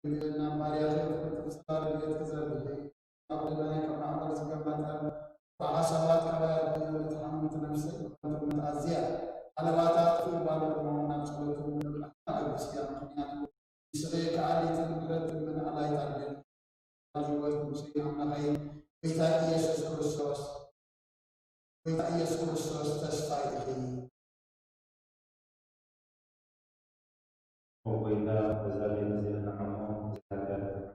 لنا مريم تستار يتزوج قبل ما يقع عمل زكاة فعصبات كبار يتحمل نفسه من أزياء على واتات في بعض المعونات صلوتهم من الأحكام الإسلام يسريك علي تنبرت من الله يتعلم أجوات مسيح من غير بيتا يسوس كريستوس بيتا يسوس كريستوس تستعيد وإذا بزالين زين عمو زكاة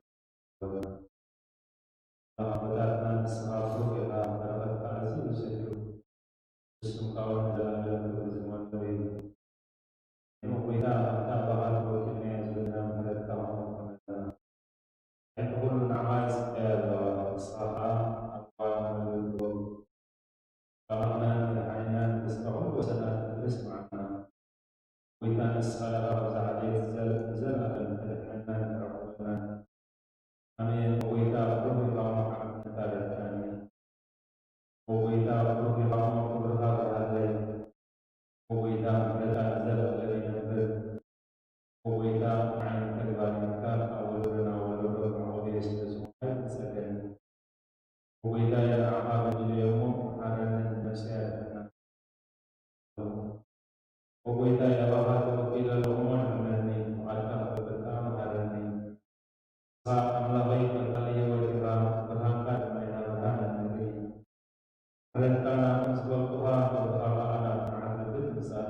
بدأنا نسمعه إلى بركة عزيز وسيد استمتعوا بزمان الزمان طويل وإذا تابعت وكنا زلنا من التوهم يقول النعاس الصحة أقوام الوضوء فأنا نحن نستوعب وسنة نسمعنا وإذا نسأل وزعلي زلنا نحن نعرفنا أمين وإذا بروح الله عن ثالث وإذا بروح الله برهاد هذين وإذا بدأ زل الذي نبذ وإذا عن كلمة كان أولنا ولدنا ويستزوج سكن وإذا يلعب اليوم على المساء وإذا يلعب إلى الأمم مني وألقى بالكام على saat melakukan kalian berangkat dari Medhane negeri. Rencana sebuah Tuhan beberapa anak itu besar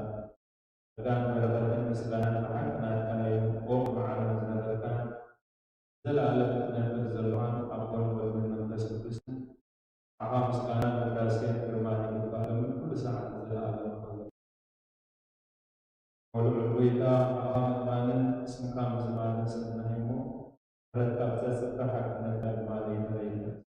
dengan mendapatkan kesalahan anak kalian maaf mendengarkan Alem dan berzaluan apapun berbentuk tersebut. Aham sekarang berhasil bermain di dalam besar Alem. Kalau kita aham main sengkam semalam sebenarnya tetap sesuatu dan mali lain.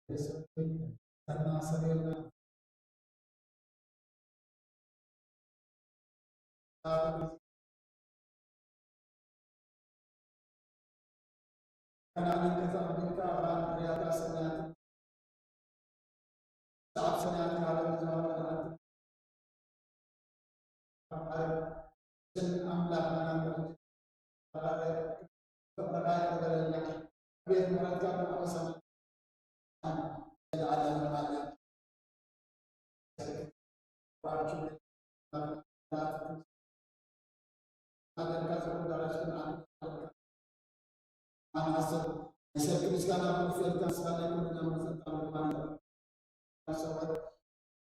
karena seriusnya karena kita berkawan di atasnya saat senang kalau zaman dan amlah dengan keberkahan keberanian biar mereka berusaha Alem Alem Washington ada kasar udara sekarang anasir saya tuliskan aku filter sekali aku dengan masa tahun masalah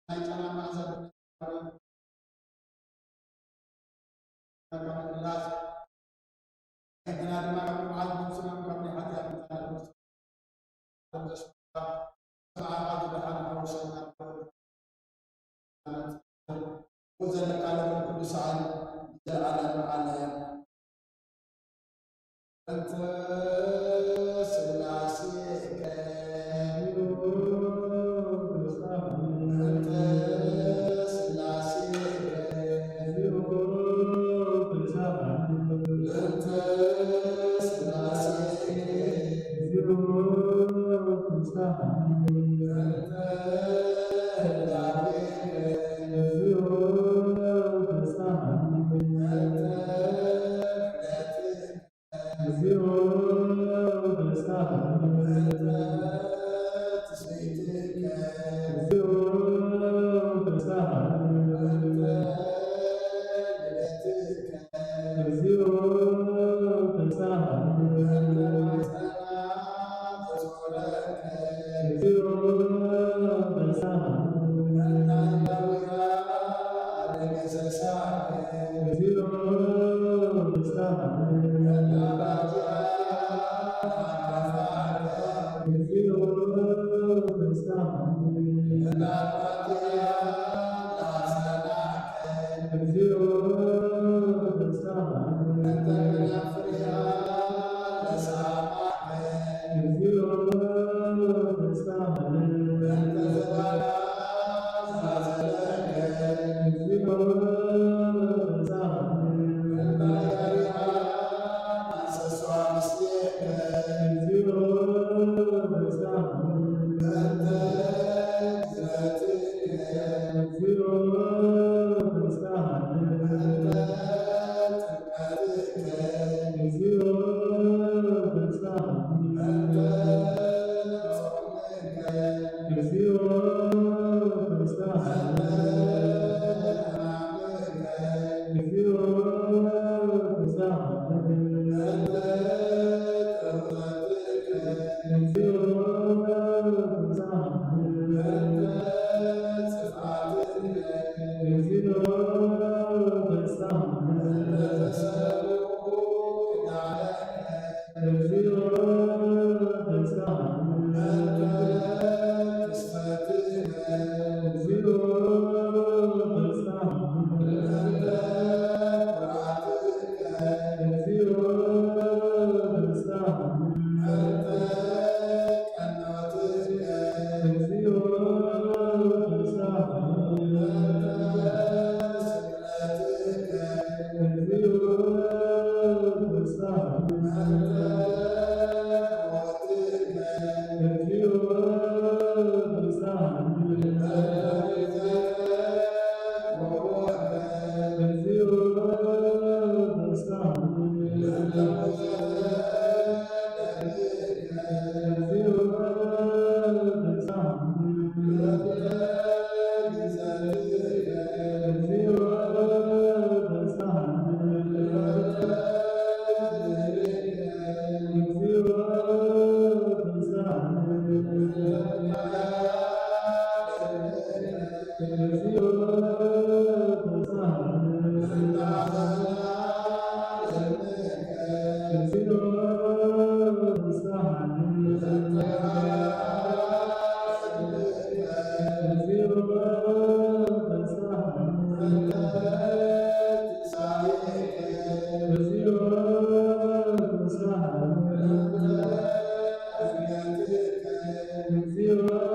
naikkan masa akan jelas dengan malam malam senang kami hati-hati terus sahabat Tuhan Rasulullah uzan kalau kedudukan Alem Alem Zero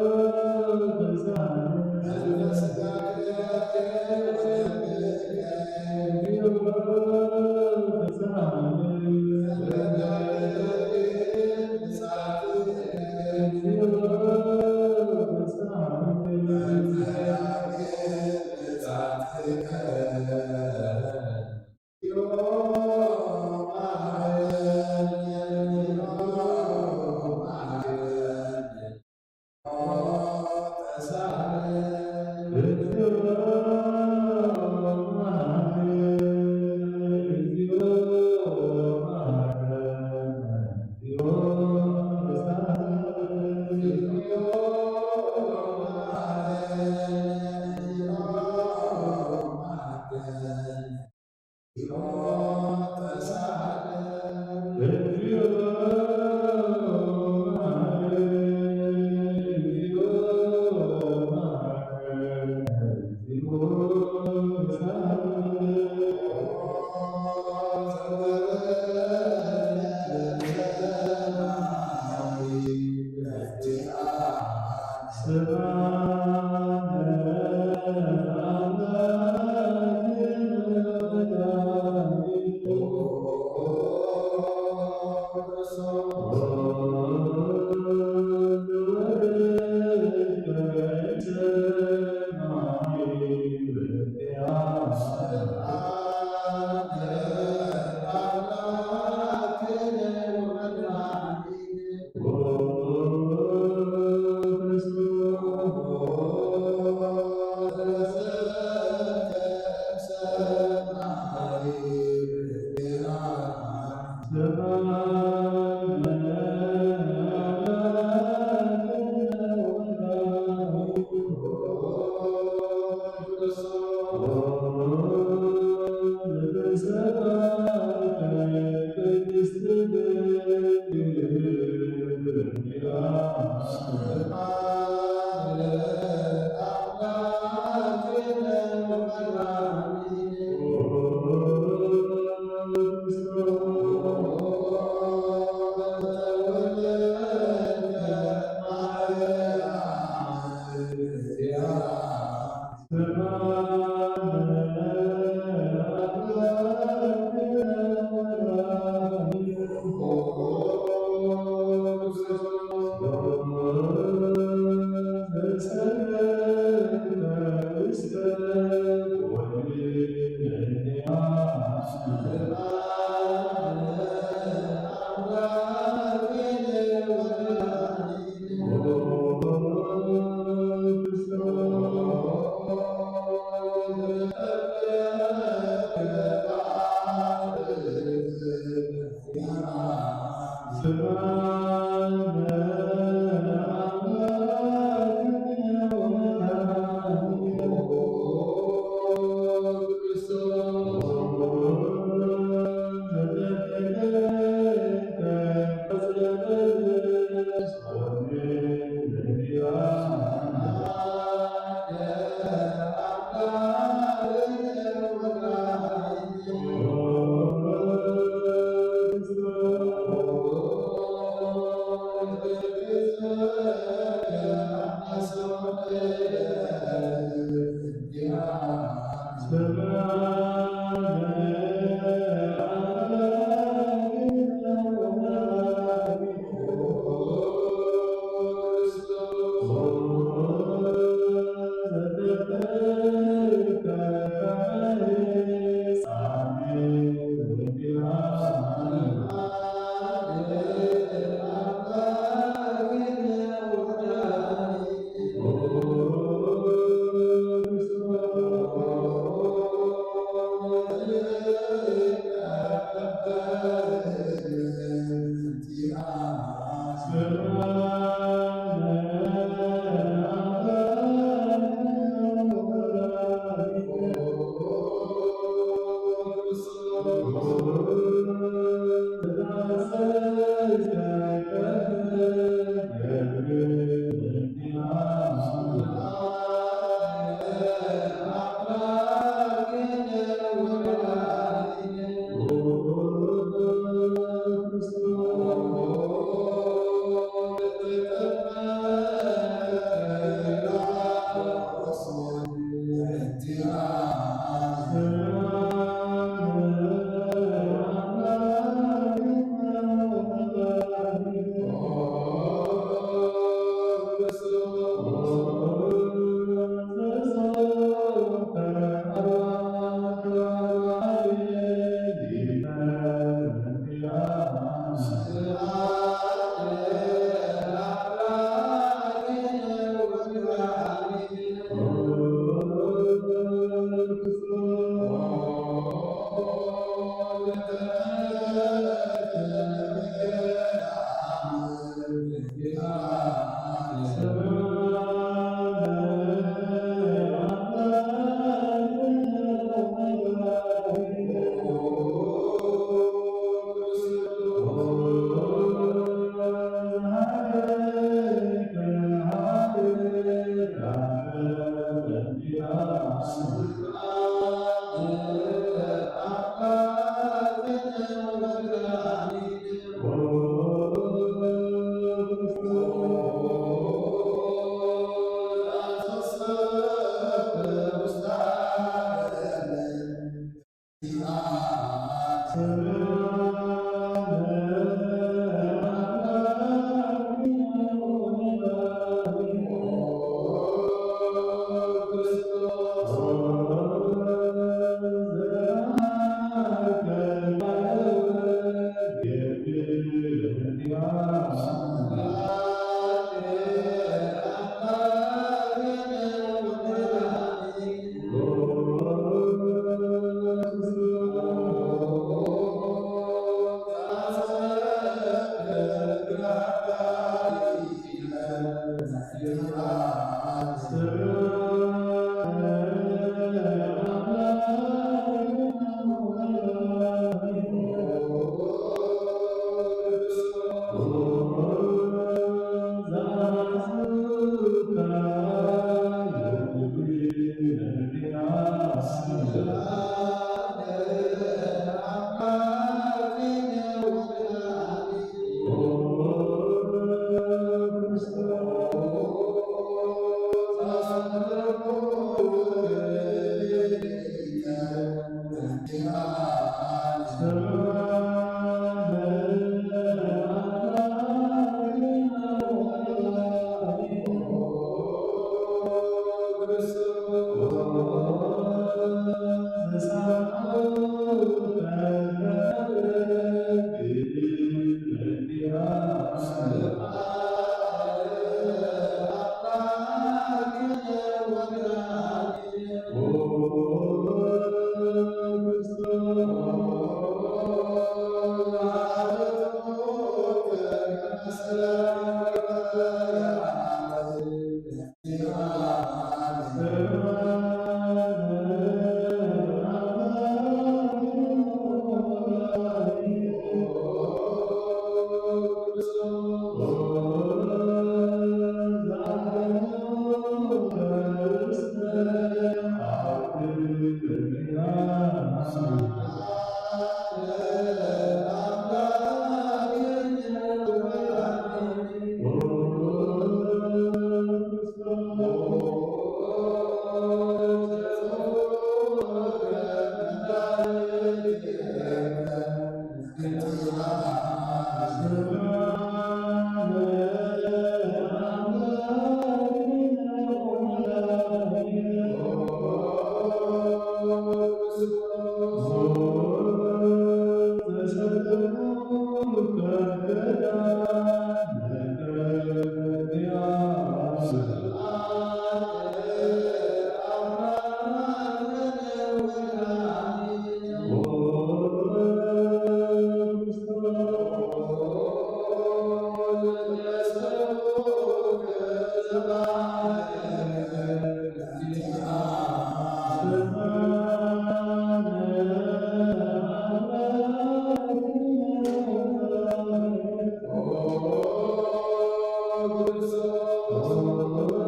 Oh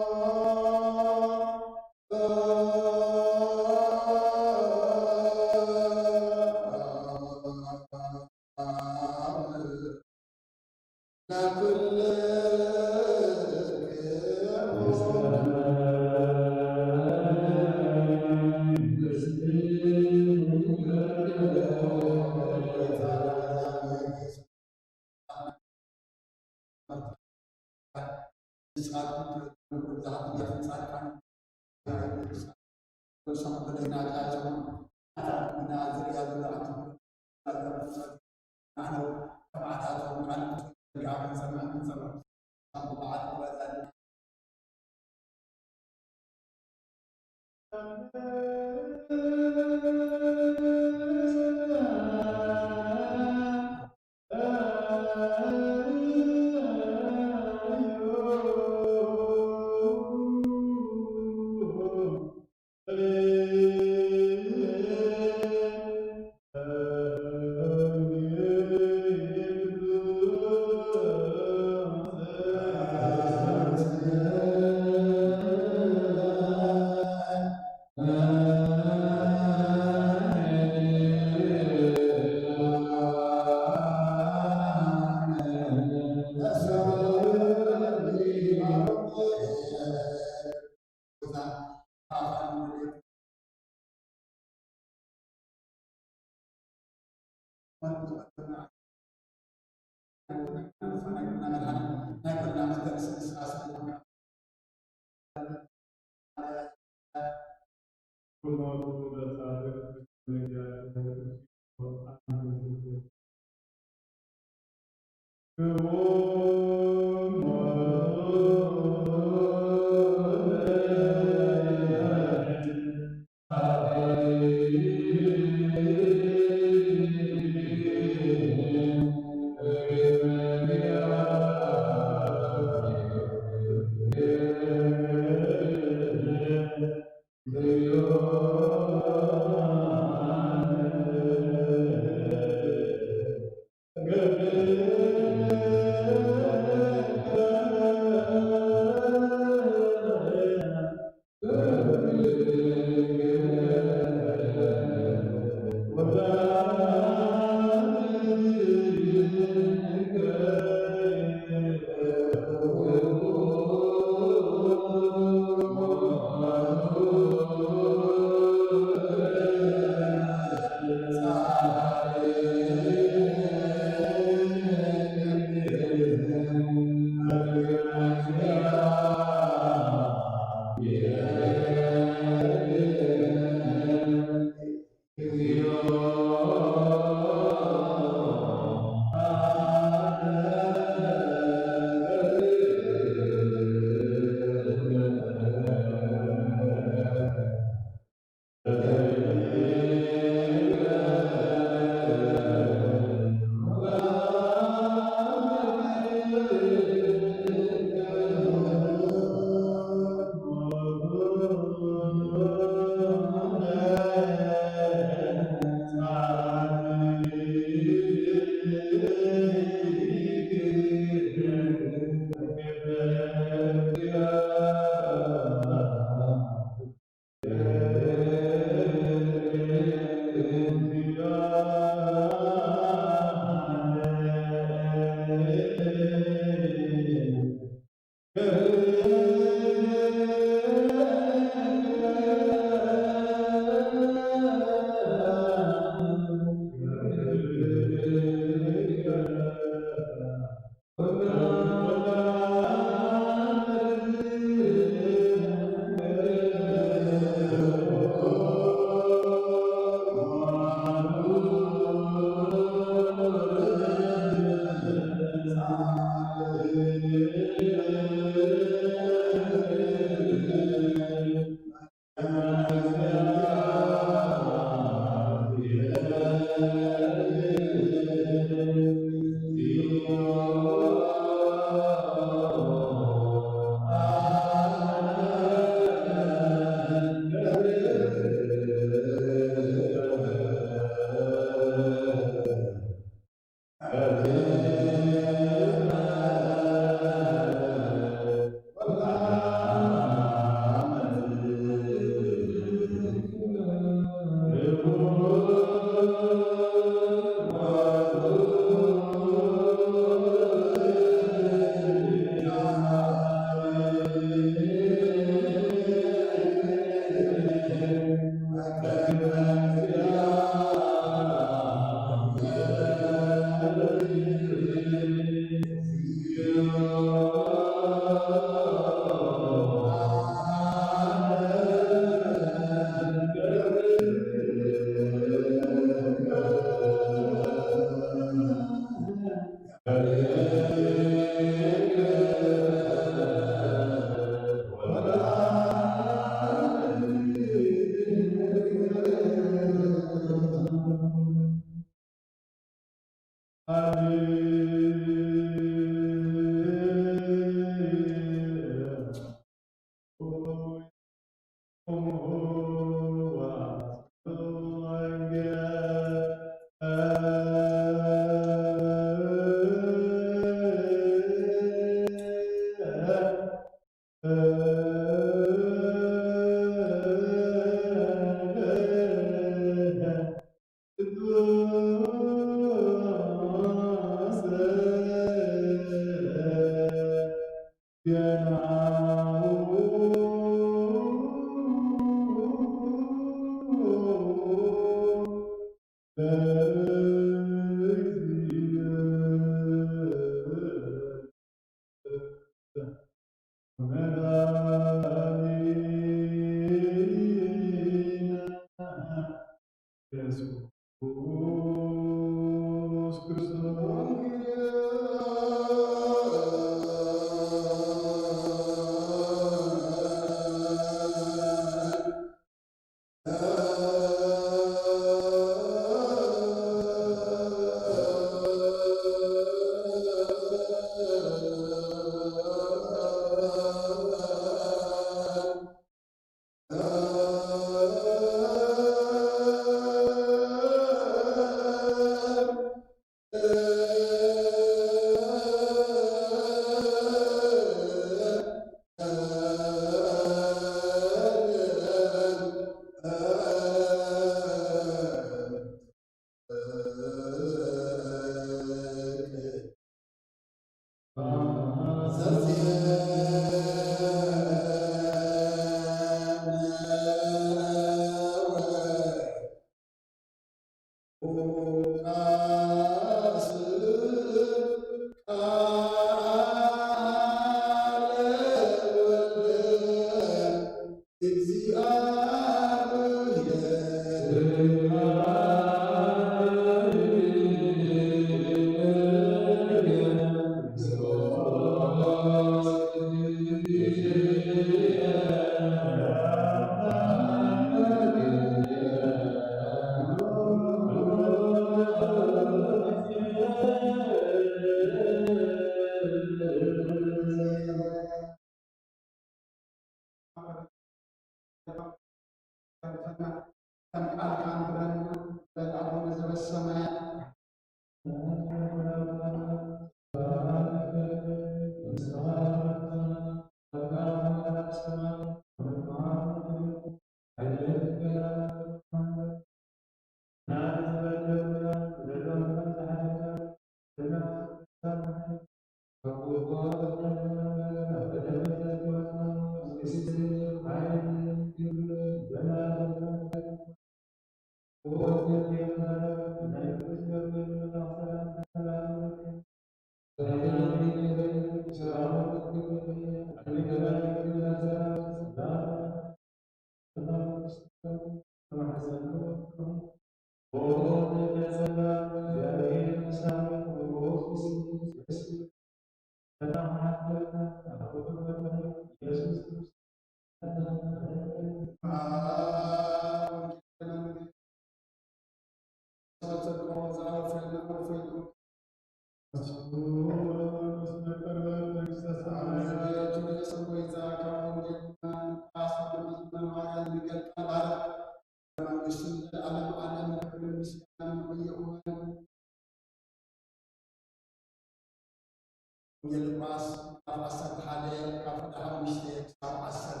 የልማስ አፈሰት ሐለ ካፍዳው ምሽቴ ሳው አሰር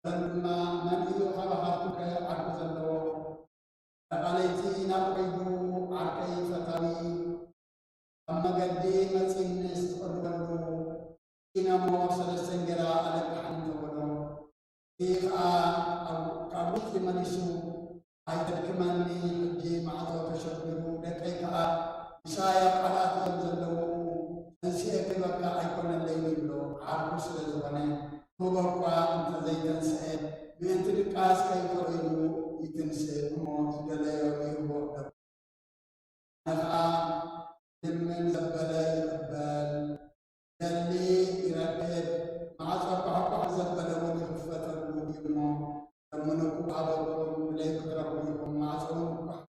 በልና ነብዩ ሐባሃቱ ከአርኩ ዘለው አቃለይቲ ናቆዩ አርከይ ፈታዊ አመገዴ መጽንስ ወርወሎ ኢናሞ ሰለሰንገራ አለቃን ተወሎ ኢፋ አው ካቡት ሊመንሱ አይደክመኒ እጄ ማዕቶ ተሸብሩ ደቀይካ ኢሳያ ቃላት ዘለው እንሲኤ በቃ አይኮነለኝ ብሎ አርኩ ስለሆነ ቶበቋ እንተ ዘይተንስኤ ብእንቲ ድቃስ ከይፈረዩ ይትንስኤ ሞት ገለዮ ይቦ ነፍአ ድምን ዘበለ ይቅበል ደሊ ይረክብ ማዕጾ ቋቋሕ ዘበለ ወን ይኽፈተሉ ይሞ ለምንኩ አበቁ ለይቅረቡ ይኹም ማዕጾን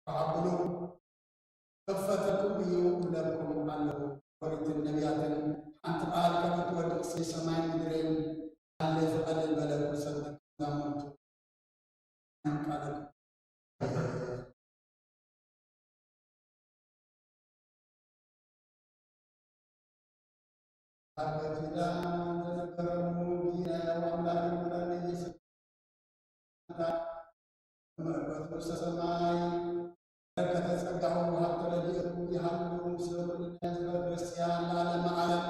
ቋቋሓብሉ ከፈተኩም እዩ ለኩም አለሁ ወሪት ነቢያትን አንተ ቃል ከመት ወድቅስ ሰማይ ምድሬን አለ ፈቀደል በለኩ ሰጠቅ ዛሙርቱ ቃል አበትዳ ዘነበረሙ ጊና ወአምላክ ምራን ኢየሱስ መርበቱ ሰማይ ከተጸጋሁ ሀብተ ረድኤቱ ይሃሉ ምስለ ኩልነ ሕዝበ ክርስቲያን ለዓለመ ዓለም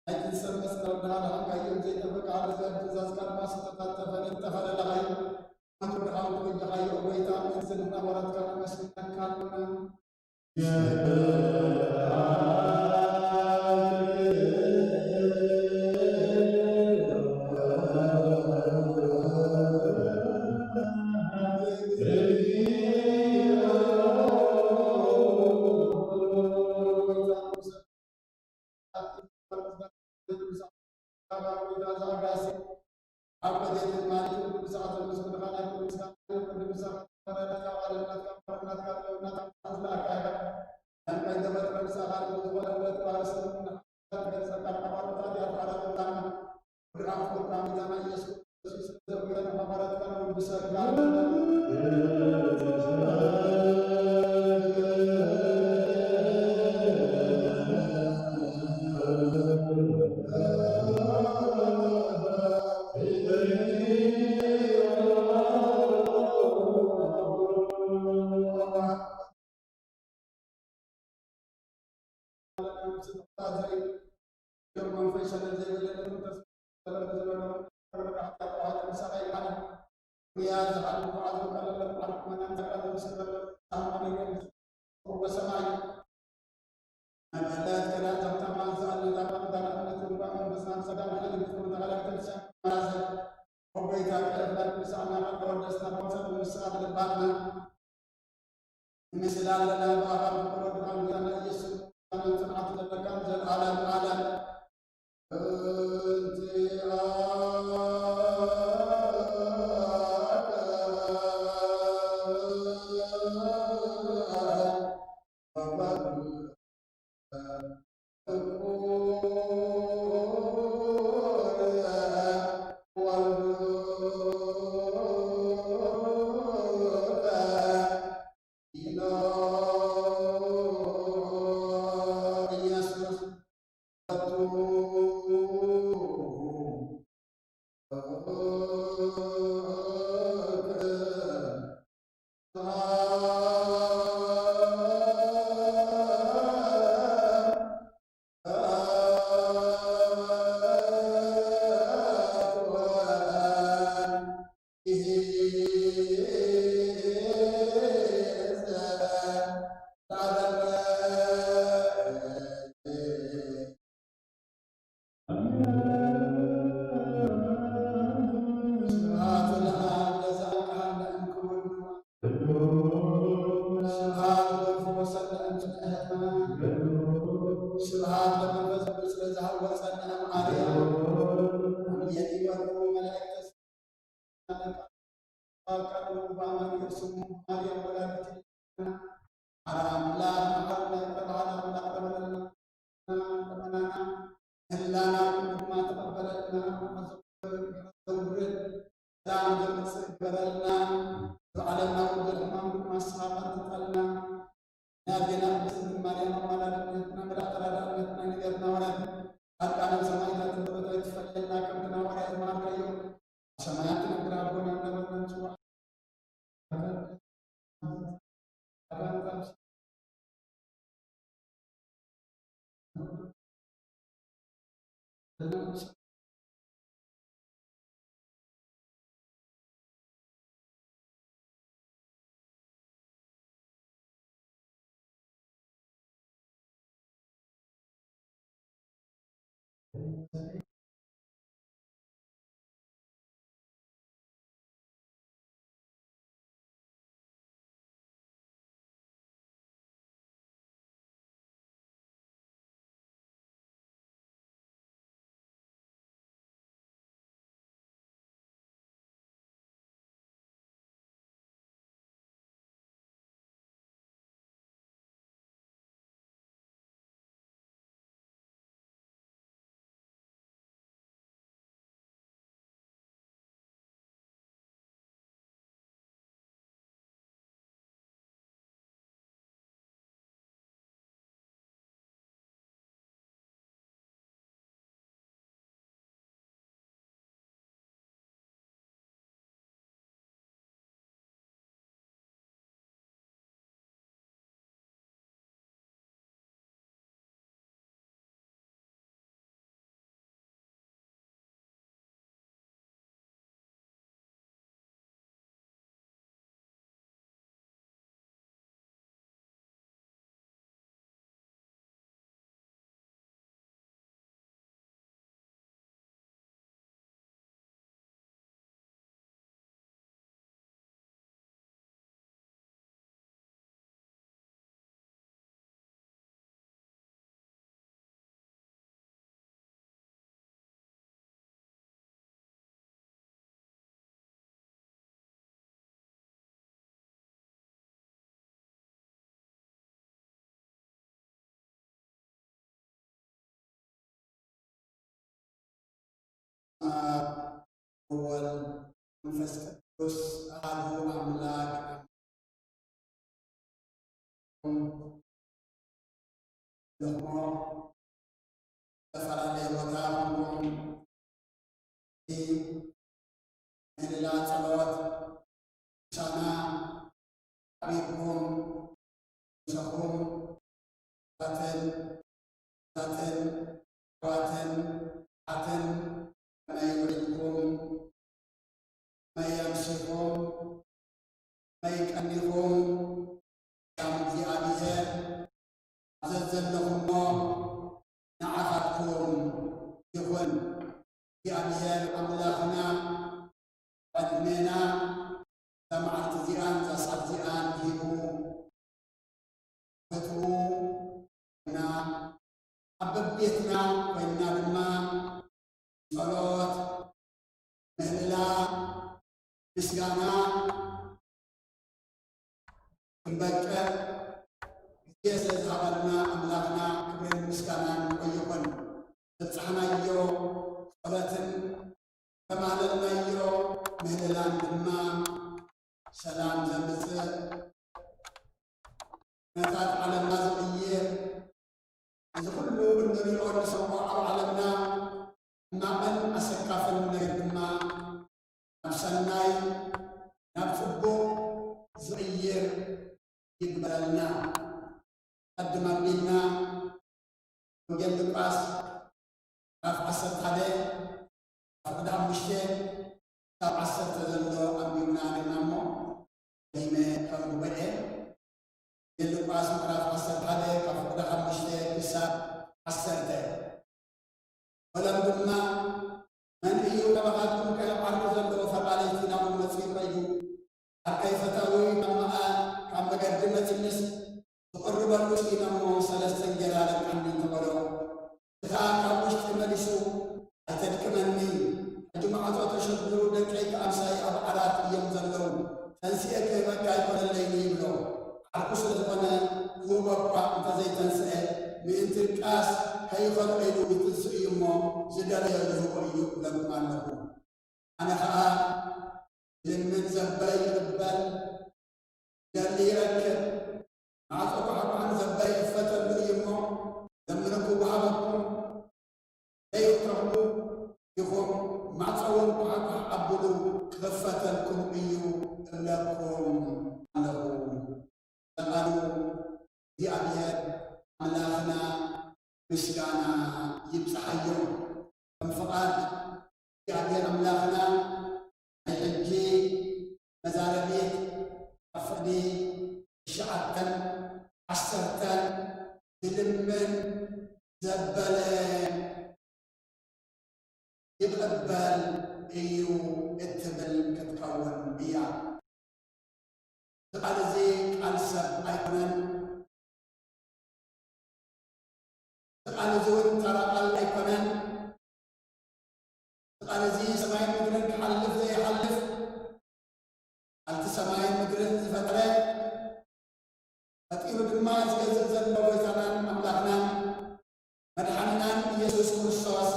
أي إنسان مثلا بدها كي يمزج تبقى على زاد تزاز كان ما ستتفق اتفق لغاية ما تبقى تقول لغاية ويتا من سنة ورد كان مسلم كان መንፈስ ቅዱስ አሐዱ አምላክ ደግሞ ተፈራለ ቦታ ሁሉም ምህለላ ጸሎት ሻና አቢኩም ሰኹም ታትን ዋትን አትን ማይወልኩም ማያምሽኩም ማይቀኒኩም ያም እግዚአብሔር አዘዘለሁሞ ንዓኻትኩም ይኹን እግዚአብሔር አምላኽና ቀድሜና ለመዓልቲ እዚኣን ዛሰዓት እዚኣን ሂቡ በትኡ እና ኣብ በቤትና ኮይና ድማ ጸሎት ምህለላ ምስጋና ክንበቅዕ ግዜ ስለዝሃበና ኣምላኽና ክብርን ምስጋናን ንቆይኹን በፅሕናዮ ጸሎትን ተማህለልናዮ ምህለላን ድማ ሰላም ዘምጽእ ኩነታት ዓለምና ዝቕይር እዚ ኩሉ እንሪኦ ንሰምዖ ኣብ ዓለምና እናቐን ኣሰካፍን ነገር ድማ ናብ ሰናይ ናብ ጽቡቕ ዝቕይር ይግበረልና። ቀድማ ኣቢልና ወንጌል ሉቃስ ምዕራፍ 11 ካብ 5 ካብ 10 ዘሎ ኣንቢብና ነና እሞ ደይመ ከም ጉባኤ ወንጌል ሉቃስ ምዕራፍ 11 ካብ 5 ክሳብ 10 ወለም ድማ መን እዩ ተባኻትኩም ከየቋርኩ ዘለዎ ፈቃለይቲ ናብኡ መፅኡ እዩ ኣብ ከይፈተዊ ናምኣ ካብ መገዲ መፅንስ ዝቕርበሉ ስኢና እሞ 3 እንጀራ ለቃኒ ተበሎ እታ ካብ ውሽጢ መሊሱ ኣይተድክመኒ ሕጂ ማዕፆ ተሸግሩ ደቀይ ከኣምሳይ ኣብ ዓራት እዮም ዘለዉ ተንስኤ ከይበካ ኣይኮነለይኒ ይብሎ ዓርኩ ስለ ዝኾነ ክህቦ እኳ እንተዘይተንስአ ምእንቲ ቃስ ከይኸል ኢሉ ይትንስእ እዩ እሞ ዝደለዮ ዝህቦ እዩ ክብለኩም ኣለኹ። ኣነ ከዓ ልምን ዘበይ ይቕበል ደሊ ይረክብ ማዕፆ ኳሕኳሕን ዘበይ ይፈተሉ እዩ እሞ ለምንኩ ወሃበኩም ዘይትረኽቡ ኢኹም ማዕፀውን ኳሕኳሕ ኣብሉ ክኽፈተልኩም እዩ እብለኩም ኣለኹ። ተቓሉ እግዚአብሔር አምላኽና ምስጋና ይብፅሓዮ ከም ፍቓድ እግዚአብሔር አምላኽና ናይ ሕጂ መዛረቤት ኣብ ፍቕዲ 9-10 ዝልምን ዘበለ ይቕበል እዩ እትብል ክትከውን እያ። ቃል እዚ ቃል ሰብ ኣይኮነን። ቃል እዚ እውን ተራ ቃል ኣይኮነን። ቃል እዚ ሰማይን ምድርን ክሓልፍ ዘይሓልፍ ኣብቲ ሰማይን ምድርን ዝፈጥረ ፈጢሩ ድማ ዝገዝእ ዘሎ ጎይታናን ኣምላኽናን መድሓኒናን ኢየሱስ ክርስቶስ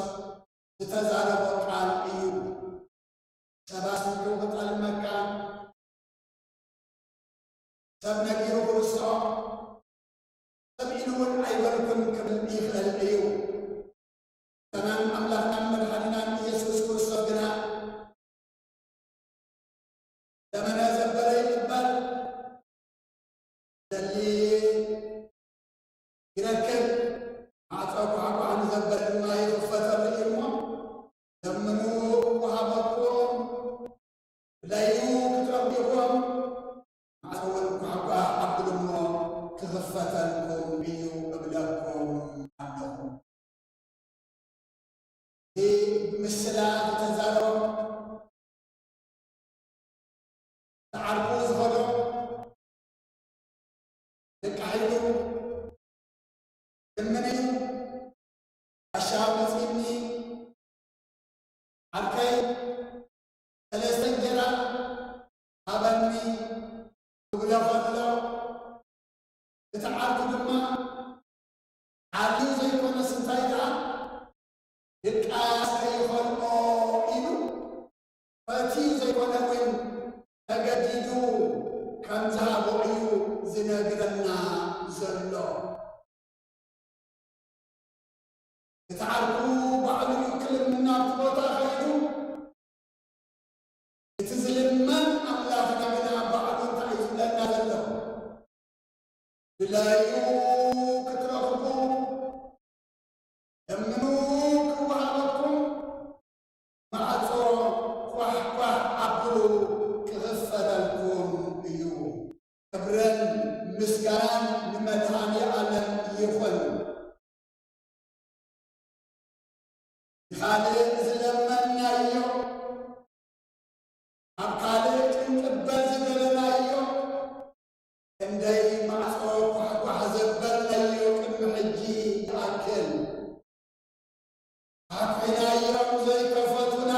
ዝተዛረቦ ቃል እዩ። ሰባት ንክሩ ክጠልመካ ሰብ ነጊሩ ክርስቶ ሰብ ኢሉ እውን ኣይበልኩም ክብል ይኽእል እዩ። ተናን ኣምላኽናን መድሓኒናን ኢየሱስ ክርስቶስ ግና ዘመነ ዘበለ ይቕበል ደሊ ይረክብ ማዕፆ ኳሕኳሕን ዘበለ ድማ ይኽፈተሉ እዩ እሞ ለምኑ ወሃበኩም ብለዩ ክትረቢኹም ማዕፀውን ኳሕኳሕ ኣብሉ እሞ ክኽፈተልኩም እዩ እብለኩም ኣለኹ። እዚ ብምስላ ዝተዛረቦ ተዓርኩ ዝኸዶ ደቃሒሉ እምን እዩ ኣሻብ መፂኒ ዓርከይ 3 እንጀራ ሃበኒ ክብሎ ከሎ እቲ ዓርኩ ድማ ዓልዩ ዘይኮነስ እንታይ ደኣ ድቃስ ከይኸልኦ ኢሉ ዘይኮነውን ተገዲዱ ከምዝሃቦ እዩ ዝነግረና ዘሎ እቲ ዓርኩ ባዕሉ ይክልምና ቦታ ኸይዱ እቲ ዝልመን ኣምላኽና ግና ባዕሉ እንታይ እዩ ዝብለና ዘሎ ብላዩ ክትረኽቡ ለምኑ ክወሃበኩም ማዕጾ ኳሕኳሕ ዓብሉ ክኽፈተልኩም እዩ ክብረን ምስጋናን ንመድሃኔ ዓለም ይኹን ካልእ ዝለመናዮ ኣብ ካልእ ጭንቅበል ዝገለናዮ እንደይ ማዕጾ ኳሕኳሕ ዘበልናዮ ቅድሚ ሕጂ ይኣክል ኣኺናዮም ዘይከፈቱና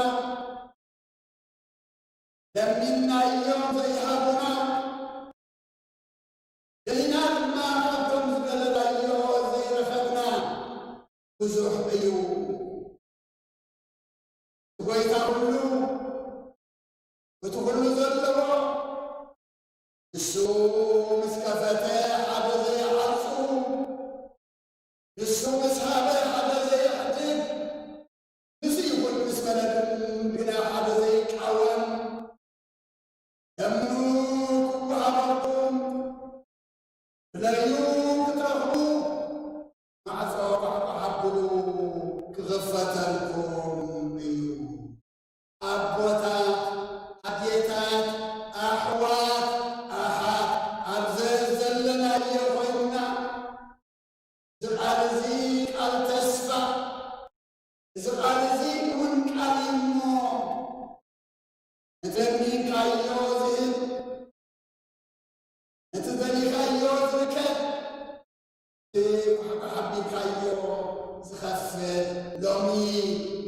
ለሚናዮም ዘይሃቡና ደይና ድማ ካብቶም ዝገለናዮ ዘይረኸብና ብዙሕ እዩ ጎይታ ሁሉ እቲ ሁሉ ዘለዎ ንሱ ምስ ከፈተ ሓደ ዘይዓፁ ንሱ ምስ ሃበ ሓደ ዘይዕድግ ንሱ ይኹን ምስ በለድን ግና ሓደ ዘይቃወም ለምኑ ክወሃበኩም ብለዩ ክትረኽቡ ማዕጾ ኳሕኳሕ ዓብሉ ክኽፈተልኩም እዩ ኣቦታት ኣዴታት ኣሕዋት ኣሓት ኣብዚ ዘለናዮ ኮይንና እዚ ቃል እዚ ቃል ተስፋ እዚ ቃል እዚ እውን ቃል እሞ ንተሚካዮ ዝህብ ነቲ ዘሊኻዮ ዝርከብ ሓቢካዮ ዝኸፍል ሎሚ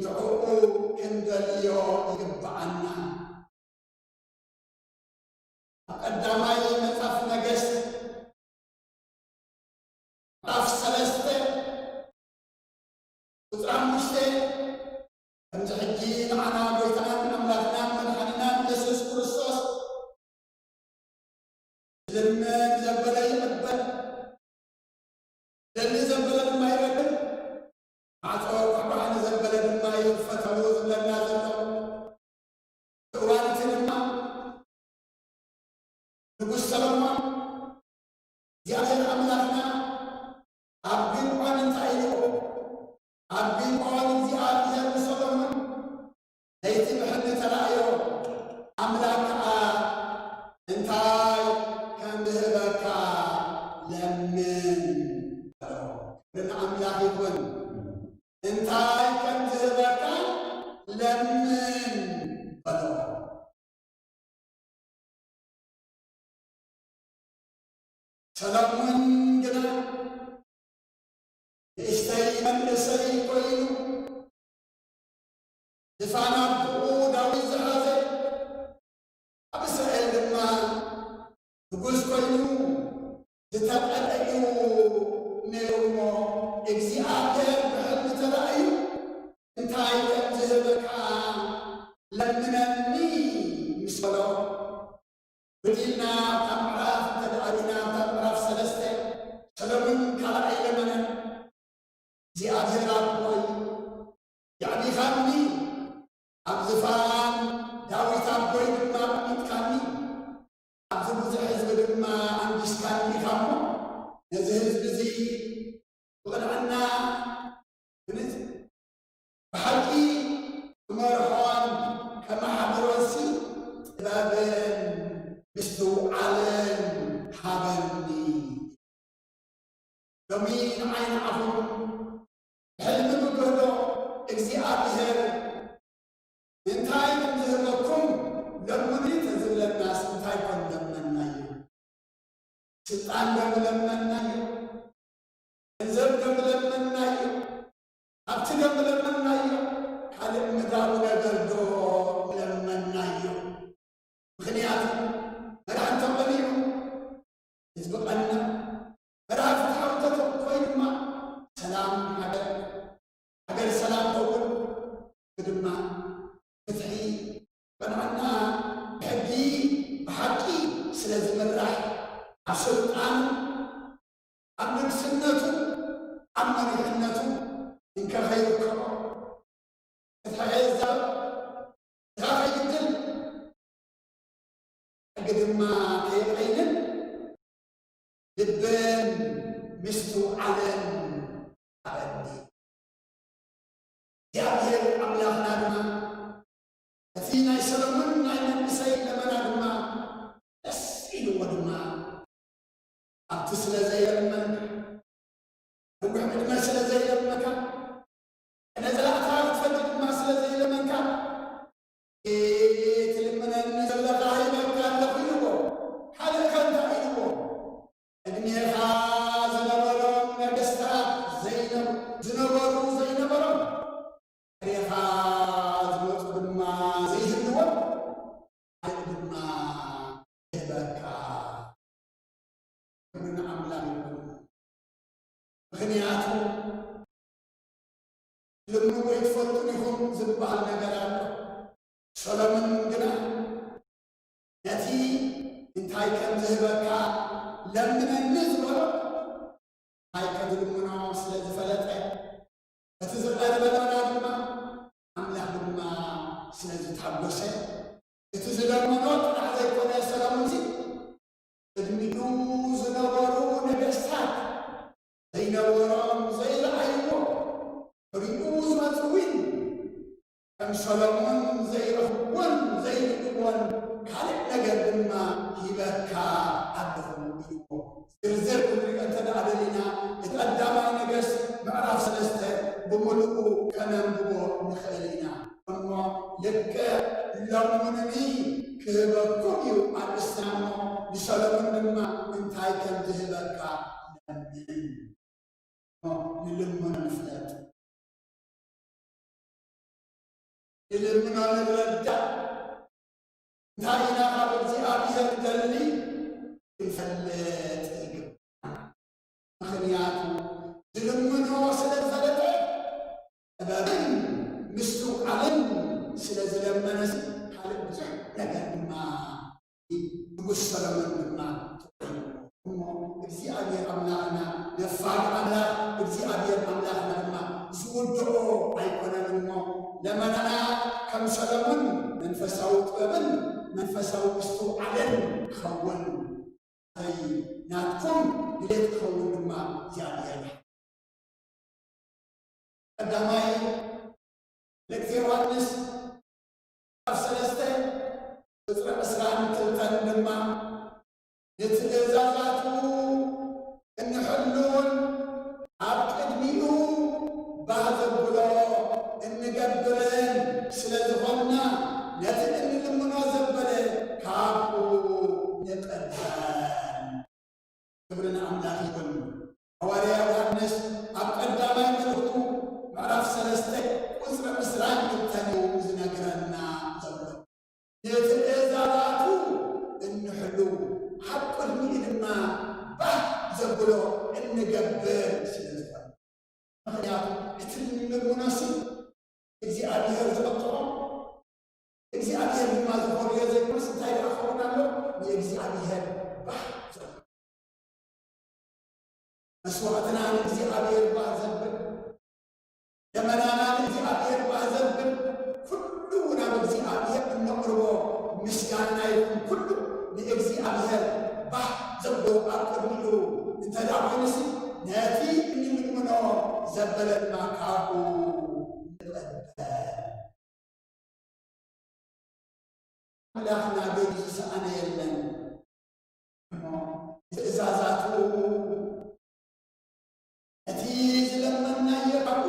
ንዕኡ ክንደልዮ ይግብዓና ኣብ ቀዳማይ መጽሓፍ ነገሥት ምዕራፍ 3 ቁፅሪ 5 ከምዚ ሕጂ ንዓና ጎይታናን ኣምላኽናን መድሓኒናን ኢየሱስ ክርስቶስ ዝልምን ዘበለ ይቕበል ደሊ ዘበለ ድማ ይረክብ ማዕጾ ኳሕኳሕ ንዘበለ ድማ ይኽፈተሉ ዝብለና ዘሎ እዋን እቲ ድማ ንጉስ ሰሎሞን እግዚአብሔር ኣምላኽና ኣብ ግንዖን እንታይ ኢሉ ኣብ ግንዖን እግዚአብሔር ንሰሎሞን ነይቲ ምሕኒ ተራእዮ ኣምላኽ ከዓ እንታይ ከም ዝህበካ ለምን ንኣምላኽ ይኹን እንታይ ከም ዝህበካ ለምን በሎ ሰሎሞን ግና ንእሽተይ መንእሰይ ኮይኑ ዝፋን ኣቦኡ ዳዊት ዝሓዘ ኣብ እስራኤል ድማ ንጉስ ኮይኑ ዝተቐደዩ ነይሩ እሞ እግዚአብሔር ብሕልሚ ተራእዩ እንታይ ከም ዝህበካ ለምነኒ ምስ በሎ ብዲልና ካብ ምዕራፍ ተዳእሊና ካብ ምዕራፍ 3 ሰሎሞን ካልኣይ ለመነ እግዚአብሔር ኣቦይ ያዕቢኻኒ ኣብ ዝፋን ዳዊት ኣቦይ ድማ ቐሚጥካኒ ኣብዚ ብዙሕ ህዝቢ ድማ ኣንጊስካኒ ኢኻ እሞ ነዚ ህዝቢ እዚ ብቕድዕና ብሓቂ ክመርሖን ከመሓድሮሲ ጥበብን ምስትውዓልን ሃበኒ ሎሚ ንዓይን ዓኹም ብሕልሚ ብግህዶ እግዚአብሔር እንታይ ከም ዝህበኩም ለምኑ ተዝብለናስ እንታይ ከም ለመናዮ ስልጣን ደም ለመናዮ ገንዘብ ደም ለመናዮ ሃብቲ ደም ለመናዮ ካልእ ምድራዊ ነገር ዶ ለመናዮ ምክንያቱ መድሓን ተቐኒዑ ህዝቢ ቀና መድሓን ፍትሓውተቶ ኮይ ድማ ሰላም ሃገር ሰላም ተውን ድማ ፍትሒ ቀንዓና ስለዚህ መራህ አስልጣን አምን ስነቱ አመሪነቱ እንከኸይከ ተሐይዛ ታፈይድል ግድማ ከይቀይልን ልብን ምስቱ ዓለም አበኒ እግዚአብሔር አምላኽና ድማ እቲ ናይ ሰሎሞን ናይ መንእሰይ ለመና ድማ ደስ ኢልዎ ድማ ኣብቲ ስለ ዘይለመንካ ንጉሕ ዕድመ ስለ ዘይለመካ ነዘላእታ ክትፈልጥ ድማ ስለ ዘይለመንካ ትልምነኒ ዘለካ ሂበካ ኣለኹ ኢልዎ ሓደካ እንታይ ኢልዎ ዕድሜኻ ዝነበሮም ነገስታት ዝነበሩ ዘይነበሮም ዕድሜኻ ዝመፁ ድማ ዘይህልዎም ሓደ ድማ ይህበካ ክብርን ኣምላኽ ይኹን ምክንያቱ ልምኑ ወይ ትፈልጡን ኢኹም ዝበሃል ነገር ኣሎ ሰሎሞን ግና ነቲ እንታይ ከም ዝህበካ ለምነኒ ዝበሎ ናይ ከዝልምኖ ስለ ዝፈለጠ እቲ ዝቐረበ ለመና ድማ ኣምላኽ ድማ ስለ ዝታጐሰ እቲ ዝለመኖ ጥራሕ ዘይኮነ ሰሎሞን ቅድሚኡ ዝነበሩ ነገስታት ዘይነበሮም ዘይረኣይዎ ሪኡ ዝመፅውን ከም ሰሎሞን ዘይረኽብዎን ዘይልእዎን ካልእ ነገር ድማ ሂበካ ኣለኹ ኢልዎ ዝርዝር ክንሪኦ እንተደኣለና እቲ ቀዳማይ ነገስ ምዕራፍ 3 ብምሉኡ ከነንብቦ ንኽእል ኢና እሞ ልክዕ ለሙንኒ ክህበኩም እዩ ኣርእስትና እሞ ንሰሎሞን ድማ እንታይ ከም ዝህበካ ለምን ንልምኖ ንፍለጥ ንልምኖ ንረዳእ እንታይ ኢና ካብ እግዚኣብሔር ደሊ ክንፈልጥ ይግባእ ምክንያቱ ዝልምኖ ስለ ዝፈለጠ ጥበብን ምስቱ ቃልን ስለ ዝለመነስ ካልእ ብዙሕ ነገር ድማ ንጉስ ሰሎሞን ድማ እሞ እግዚአብሔር ኣምላኽና ነፋግ ኣምላኽ እግዚአብሔር ኣምላኽና ድማ ዝውድኦ ኣይኮነን እሞ ለመናና ከም ሰሎሞን መንፈሳዊ ጥበብን መንፈሳዊ ምስቱ ዓለም ክኸውን ናትኩም ድሌት ክኸውን ድማ እግዚአብሔር ቀዳማይ መልእክቲ ዮሐንስ ምዕራፍ 3 ቁጥሪ 22 ድማ ንትእዛዛቱ እንሕሉን ኣብ ቅድሚኡ ባህ ዘብሎ እንገብርን ስለ ዝኾንና ነቲ እንልምኖ ዘበለ ካብኡ ንቀበል ክብርን ኣምላኽ ይኹን ሐዋርያ ዮሐንስ ኣብ ቀዳማይ መልእኽቱ ምዕራፍ 3 ቁፅሪ 22 ዝነግረና ዘሎ ንትእዛዛቱ እንሕሉ ኣብ ቅድሚኡ ድማ ባህ ዘብሎ እንገብር ስለ ዝኾነ ምክንያቱ እቲ እንልምኖሲ እግዚአብሔር ዝቐጥዖ እግዚአብሔር ድማ ዝፈልዮ ዘይኮንስ እንታይ ደኣ ክኸውን ኣሎ ንእግዚአብሔር ባህ ዘብሎ መስዋዕትና ንእግዚአብሔር ባህ ዘብል ለመናና ንእግዚአብሔር ባህ ዘብል ኩሉ ናብ እግዚአብሔር እነቕርቦ ምስጋና ይኹን ኩሉ ንእግዚአብሔር ባህ ዘብሎ ኣብ ቅድሚኡ እንተዳ ኮይኑሲ ነቲ እንልምኖ ዘበለ ድማ ካብኡ ኣምላኽና ገዱ ዝሰኣነ የለን እሞ ትእዛዛቱ እቲ ዝለመናዮ ካብኡ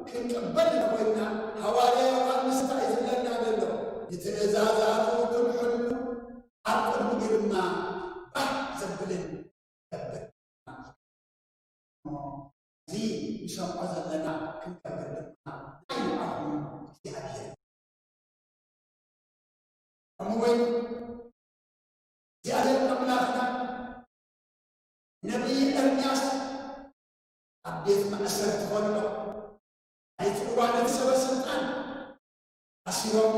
ክንቅበል ኮይና ሐዋርያ ዮሐንስ እንታይ ዝብለና ዘሎ ንትእዛዛቱ ክንሕሉ ኣብ ቅድሚኡ ድማ ባህ ዘብልን ገብር እዚ ንሰምዖ ዘለና ክንገብር ድማ ናይ ኣኹም እግዚአብሔር እሙወይ እግዚአብሔር ኣምላኽና ነቢይ ኤርምያስ ኣብ ቤት ማእሰርቲ ኮሎ ናይቲ እዋን እቲ ሰበ ስልጣን ኣሲሮም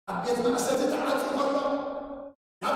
ኣብ ቤት ማእሰርቲ ተዓፂ ኮሎ ናብ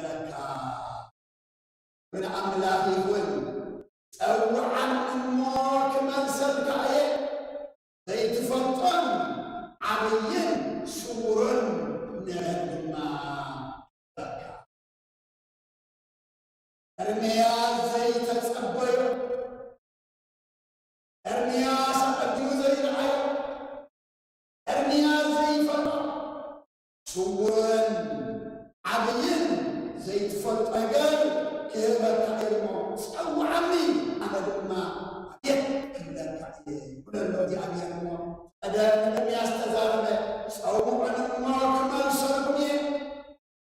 بركة من أملاك يقول أوعى النموك من سلكعي ليتفطن عبيين سور نهدما بركة أرمياز زي تتصبر أرمياز أبدو زي العيو أرمياز زي فرق سور عبيين زي تفطن كيف تعلموا أو عمي أبدما يتكلم كل الذي أبيعهم أداء لم يستزارب أو أنما كمان سرقني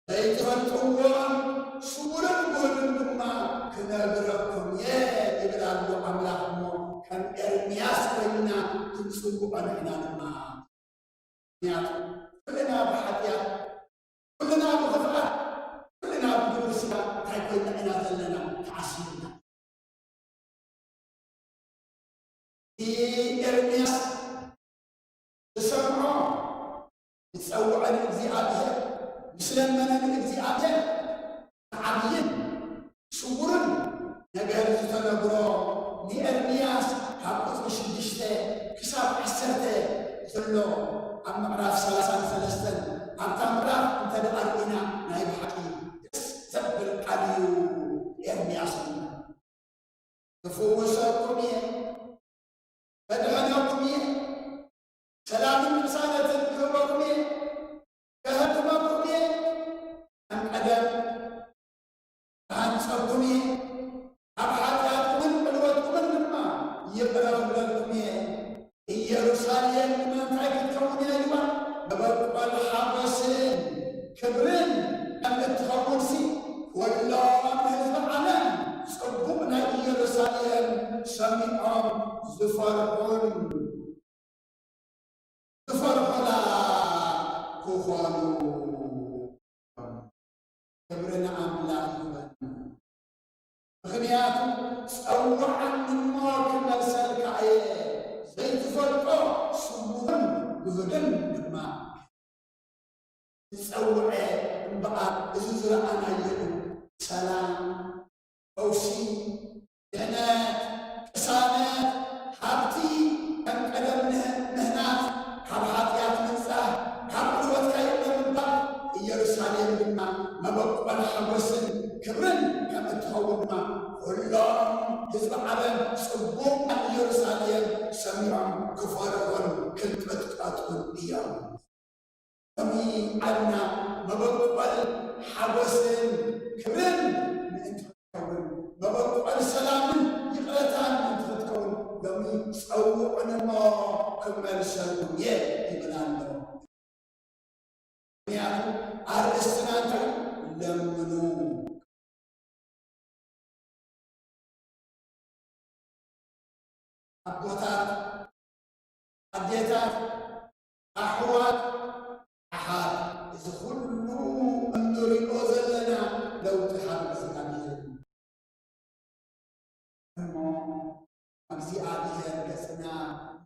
ليتفطرون سورا قولنا كنا بركم يا إبراهيم أملاهم كان إرمياس بيننا تنسوا أننا ما كلنا بحياة كلنا بغفرة كلنا بدبرسلام كنا إنا ذلنا تعصينا إرمياس تسمعوا تسألوا عن الإግዚአብሔር مسلمنا الإግዚአብሔር عبيين سورا نجهر تتنبرو لإرمياس كابوت بشدشته كساب عسرته ذلو أما مراف سلاسان ثلاثة أنت مراف انتدلخم نايب حكيم زبل قليو إرمياس تفوسكم مدهنكم سلام رسالة كبركم كهتمكم أن أدم أن صبكم أبحثكم بلوتكم لما يبرغ لكم يروساليم من تاكدكم يجوا ببقى الحبس كبرين أن تخبرسي والله حزب علم صبنا يروساليم سمعهم زفرهم زفرهلا كفانو كبرنا أملاك خنياتهم سأوعا من موك مرسلك عيه زي تفرقوا سبوهم بهدن لما تسأوعي بقى إزوزر أنا يدو سلام فوسي جنات كسانات حبتي كم قدم مهنات كم حطيات منساه كم قوة كيب من يروساليم لما مبقى الحبسن كبرن كم تهون ما كلهم حزب عالم صبوم يروساليم سمعهم كفارهم كنت أتقاتل إياهم كمي عنا مبقى الحبسن كبرن من تهون مبقى السلام يقلتان من تهون كمي سأوعنا ما كمال سلام يبنان يعني أرسلنا لمنو أبوتات أديتات أحوات أحاد إذا كلوا أنوري أوزلنا لو تحرك زكامير أما أمزي آبيها كسنا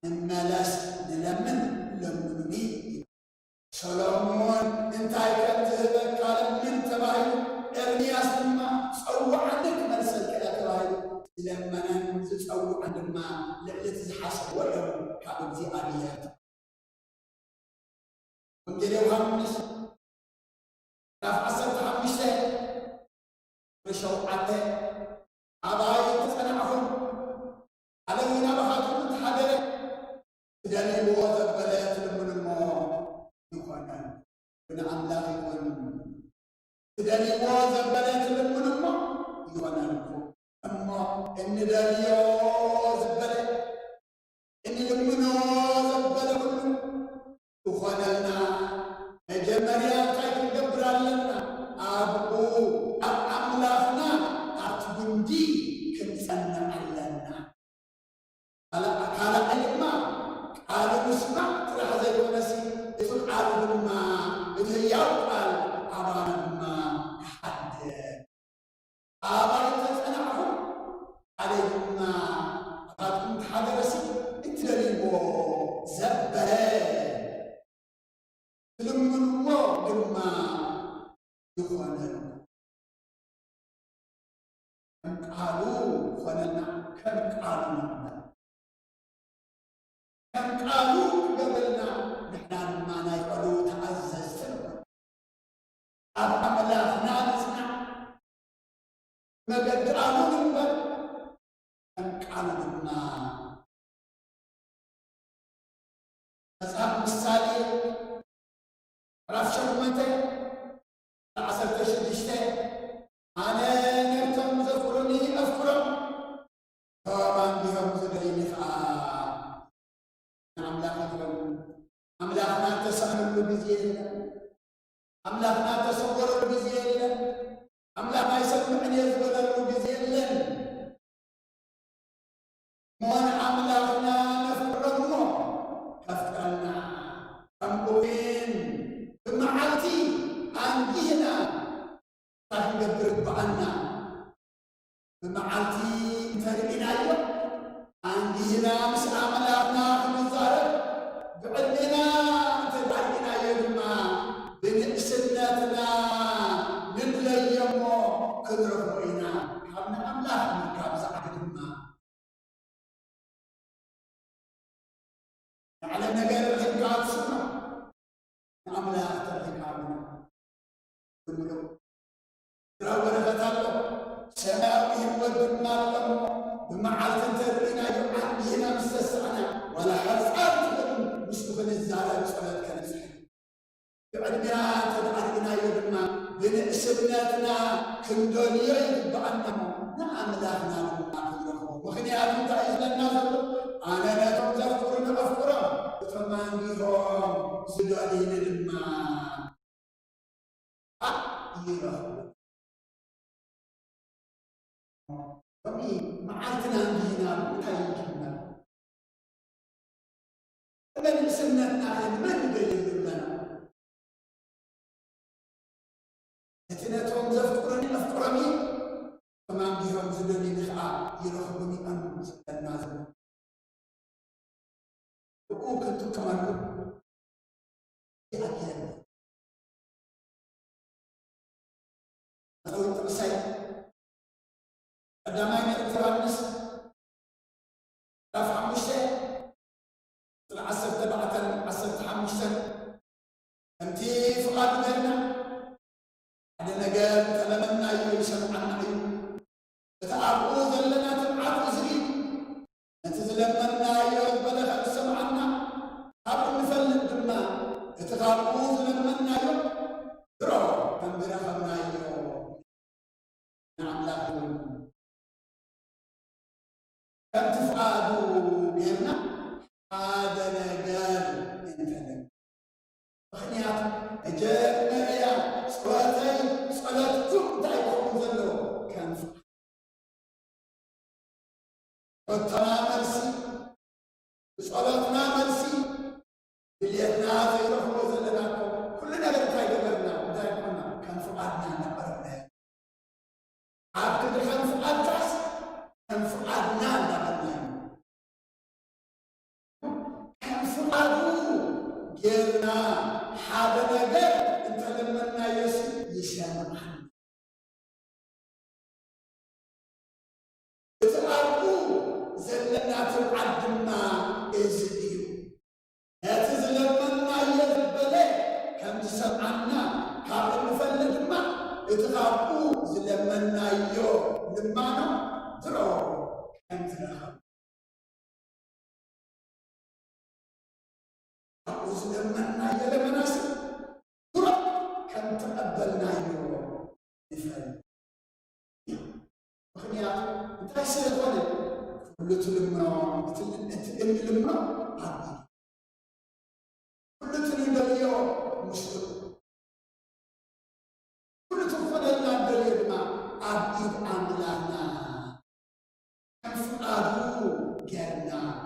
نملس نلمن لمنوني سلامون انتهي كنت هذا من تبعي إرمياس لما سأوع عندك مرسل كلا تبعي لما ننزل سأوع عندما لعلت الحسن وعلم كابن زي آبيات ومجري وهمس رفع أسرت حمشته وشوعته أبعي تسنعهم على من أبهاتهم تحدث داني بوضع بلايات لمن الموت يخوانا بنا أملاك يكون داني بوضع بلايات لمن الموت يخوانا أما إن داني بوضع بلايات إن لمن بوضع بلايات يخوانا لنا مجمريات كيف دبر لنا أبو أملاكنا أتبندي كنسنا لنا على علم على مسمع ترى زي ونسي يقول على ما بتهيأ على ما حد أبغى تسألهم عليهم ما كم قالوا قبلنا نحن ما نقولوا تعززتنا أملاكنا نسمع ما قد قالوا لنا كم قالوا لنا مصحف السالي رف شرمته العصر تشدشته أنا نرتم زفرني أفكرم طبعا بهم زدريني أملاكنا تسهل بزيادة أملاكنا تصور بزيادة أملاكنا يسمعني يزبط بزيادة من أملاكنا نفرمه كفترنا كمبوين بمعاتي عندنا راح نقدر بعنا بمعاتي فرقنا اليوم عندنا مش أملاكنا خمسة بعدنا تبعنا يوما بنقسناتنا نبلي يمو كدرفوينا حبنا أملاكنا كابز عددنا على نقر الحكاب سنة أملاك ترحكابنا كله تراونا فتالو سماوي هو بالمالو بمعالة تبعنا يوم عندنا مستسعنا ولا حرفات مستقبل الزعلان صلاة كنسة بعدنا تبعنا يوما بنقسمناتنا كندونيا يبعنا نعم لهنا نعم وخنيات تعيش لنا أنا لا تنظرون أفكرا فمان بهم سدالين لما يرى kami معالتنا عندنا وتايكنا من سنتنا من يدلل لنا اتناتهم زفقرني أفكرني كمان بهم زدني نخعا يرخبني أن سنتنا زدن وكنتم كمان أكيد أقول تبسي قدامي الترابس رفع مشتاق العصر تبعت العصر تحمشت أنتي فقاد لنا عندنا قال تلمنا يسمع عنا تعرفوا لنا تبعثوا زريب أنت تلمنا يوم بلغ السمع عنا قبل نفلت بالماء تتغربوا لمنا يوم دروا كم برخمنا يوم نعم لا كم تفعلوا بيرنا هذا نقال انتهى وخنيات اجاب مريا صلاتي صلاتكم دايكم ذلو كان وطنا مرسي صلاتنا مرسي بليتنا غيره ذلناكم كلنا غير قبرنا دايكمنا كان فؤادنا نقربنا عبد كان فؤاد تعس كان فؤادنا نقربنا جينا حاجة نجار أنت لمنا يسامح تعرفوا زلنا تبعدنا إزديو هتزلمنا يذبله كم تسمعنا قبل نفلت ما تعرفوا زلمنا يو لما درو كم تنخب وزلمنا يلا مناسب ترى كم تقبلنا يوم نفعل وخنيات انت يصير ولد كل تلمنا تلمنا عبد كل تلمنا اليوم مسلم كل تفضلنا باليوم عبد عملنا كم فقادوا جرنا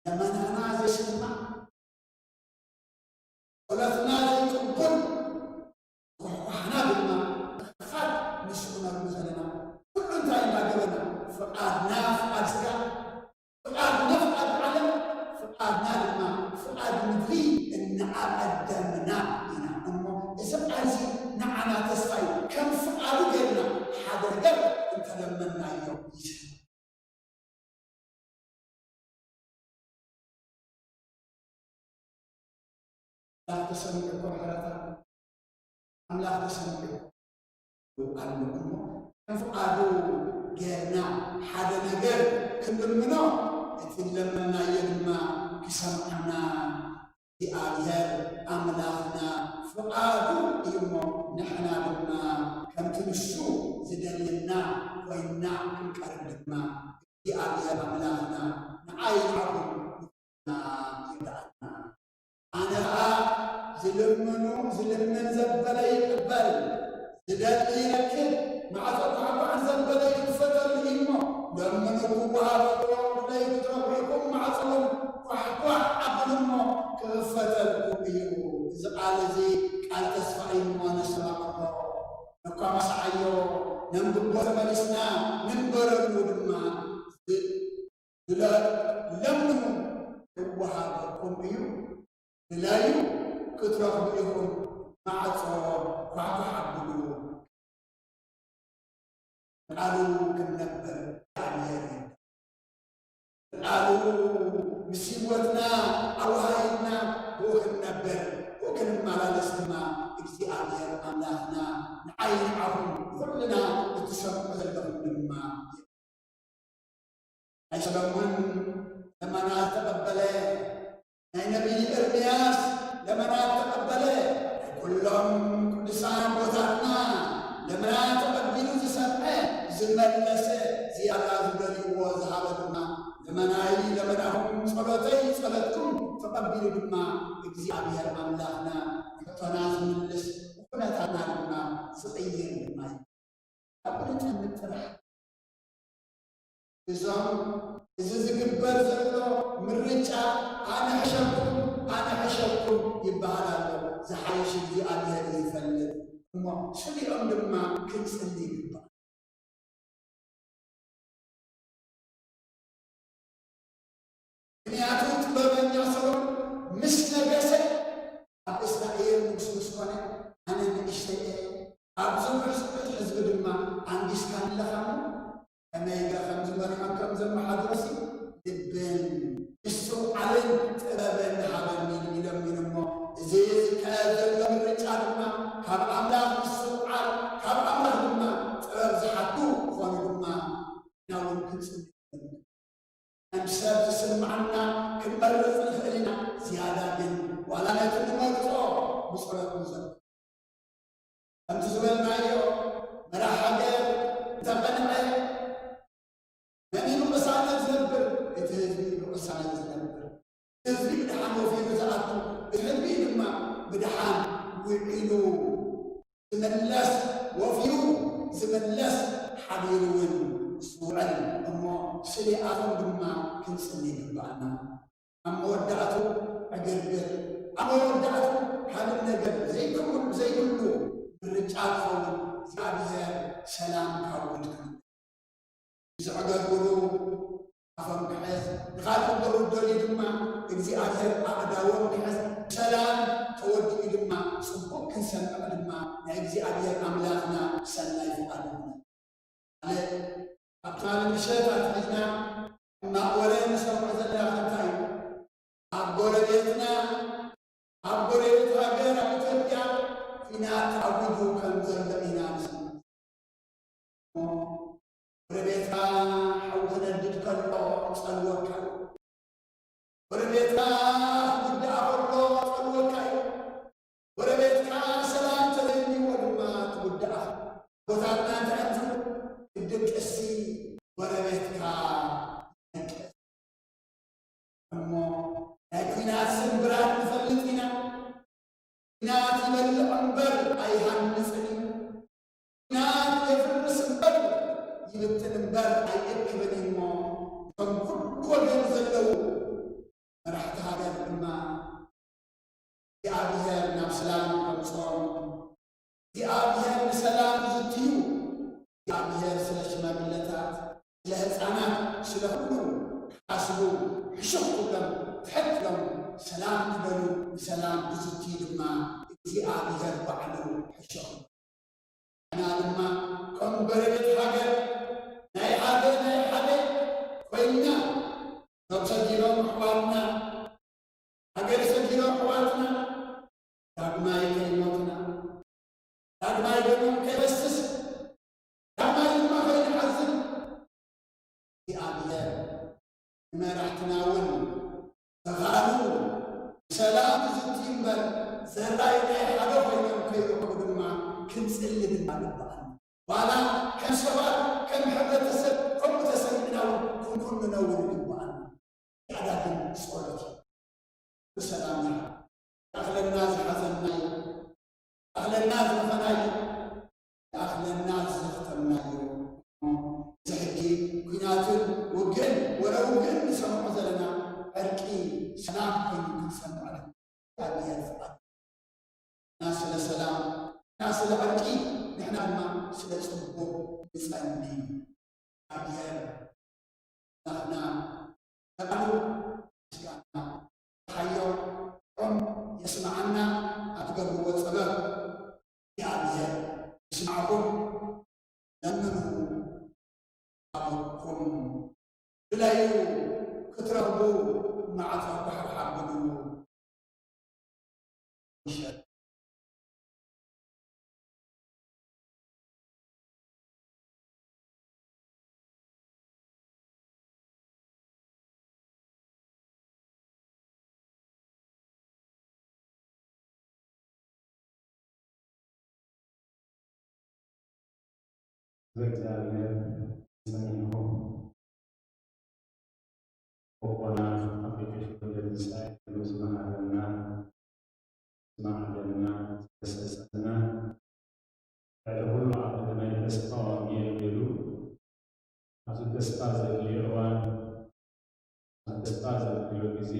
لما نازل سمع ولفنا لكم وحنا بالما خد مسؤولنا بمثلنا كل انتهى ما قبلنا فقادنا فقاد سكا فقادنا فقاد علم فقادنا لما فقاد مدري ان قدمنا هنا امه اسم عزيز نعنا تسفي كم فقادوا لا تسمعكم حركة أم لا تسمعكم أنكم فقادوا جينا حدا نجر كل منا يتلمنا يلما كسمعنا بآيات أملانا فقادوا يوم نحنا لما كم تنشوا زدلنا وإنا كنكرم لما بآيات أملانا نعايرهم يدعنا أنا زلمن زبل يقبل زدل يركب مع طبعا عن زبل يتفتل إما لما نقوها بطول لا يتربيكم مع صلم وحقوا عقل ما كفتل كبيرو زقال زي قال تسفعين ما نسمع الله نقام سعيو نمدبر ملسنا نمبرر ودما لم نقوها بطول لايو كترخ بيهم مع صواب بعض حبلو قالوا كنبر قالوا مسيوتنا أوهاينا هو كنبر هو كنمالا لسنا اكتئابير أملاحنا نعين عهم كلنا نتسمع لهم لما أشبهون لما نتقبله نبي إرمياس لما نتقبله كلهم لسان وتعنا لما نتقبلوا تسمعه زملسه زيادة زبدي وزهابتنا لما نايل لما نهم صلاتكم فقبلوا بما اكزيابير أملاحنا تنازل ملس وكنا تنازلنا سطيين بما أبنت النترح إذا زقبر زلو من رجع أنا حشركم يبهر زحايش اللي عليها اللي يفلت ما شو اللي لما كنت اللي يبهر نياتو تبغى يصل مثل جسد إسرائيل مسلمة أنا نشتاق أبزم حزب دما عندي سكان لخامو أنا إذا خمس مرات كم زمان حدرسي دبن السوق على تبابن حبل من ما زي كذا لم رجع ما كم أملاك السوق على كم أملاك ما زحتو خانوا ما ناول كنسل أمساب تسمعنا كمرة فلنا زيادة من ولا نتمنى تروح بصورة مزل أنت زمان معي مرحبا تقنعي نبي نقصنا زنبر تهزبي نقصنا زنبر تهزبي بدحان وفي مزعاتو تهزبي لما بدحان وعينو زملس وفيو زملس حبيرون سوعا أما سلي آخر لما كنسلي ببعنا أما ودعتو أقرقر أما ودعتو هذا النقر زي كله بالرجال فوق زعبها سلام كاولتكم زعقروا أفهم كحس غاتم برودولي دما إجزاء أعداوهم كحس سلام تودي دما صبوك كنسل دما إجزاء أملاكنا سلا يفعلون على أقال المشاهد حجنا ما أولين سوف زلا خطاي أقول بيتنا غير أتوقع فينا تعبدوا كنزل إناس وربيتها حوزنا الدكان صلوكا وربيتها بدأ الله صلوكا وربيتها سلام تلني ولما تبدأ وثابنا تأتو الدكسي وربيتها أما لكن سنبرات مفلتنا ناتي بالعنبر أيها النسلين ناتي بالرسمبر يبتلنبر أي أكبر ما فنكل وجه زلو رحت هذا الماء في أبيها بن سلام ومصام في أبيها بسلام زتيو في أبيها سلش ما بلتات لها أنا سلهنو حاسبو حشقوا لهم تحت لهم سلام تبلو بسلام زتي لما في أبيها بعلو حشقوا أنا لما كم بريت حاجة ناي حاجة መራሕትናውን ተኻሉ ሰላም ዝትይምበር ዘራይና ሓደ ኮይኖም ከይረኽቡ ድማ ክንጽልይ ድማ ንበዓል ዋላ ከም ሰባት ከም ሕብረተሰብ ከምኡ ተሰሚዕናው ክንኩን ንነውን ንበዓል ያዳግን ጸሎት ብሰላም ኣኽለና ዝሓዘናዩ ኣኽለና ዝኸናዩ ኣኽለና ዝኽተምናዩ ዝሕጂ ኩናትን ውግን ወረውግን ንሰምዖ ዘለና ዕርቂ ሰላም ኮይኑ ክንሰምዖ ኣብየር ፍቓድ ና ስለ ሰላም ና ስለ ዕርቂ ንሕና ድማ ስለ ጽቡቕ ንጸሊ ኣብየር ናኽና ተቃሉ ምስጋና ተሓዮ ኦም የስማዓና ኣትገብርዎ ጸበብ የኣብየር ይስማዓኩም ለምኑ ኣበኩም ብለዩ ክትረኽቡ መዓልታዊ ሓብሓብሉ ይሸጥ እግዚአብሔር ሰሚሆም ወቆና አፍሪካሽ ወደዚህ መስማሃልና ማዕደና ተሰሰና ሁሉ አብረና ተስፋው የሚሉ አዙ ተስፋ ዘሊዋን ተስፋ ዘሊው ጊዜ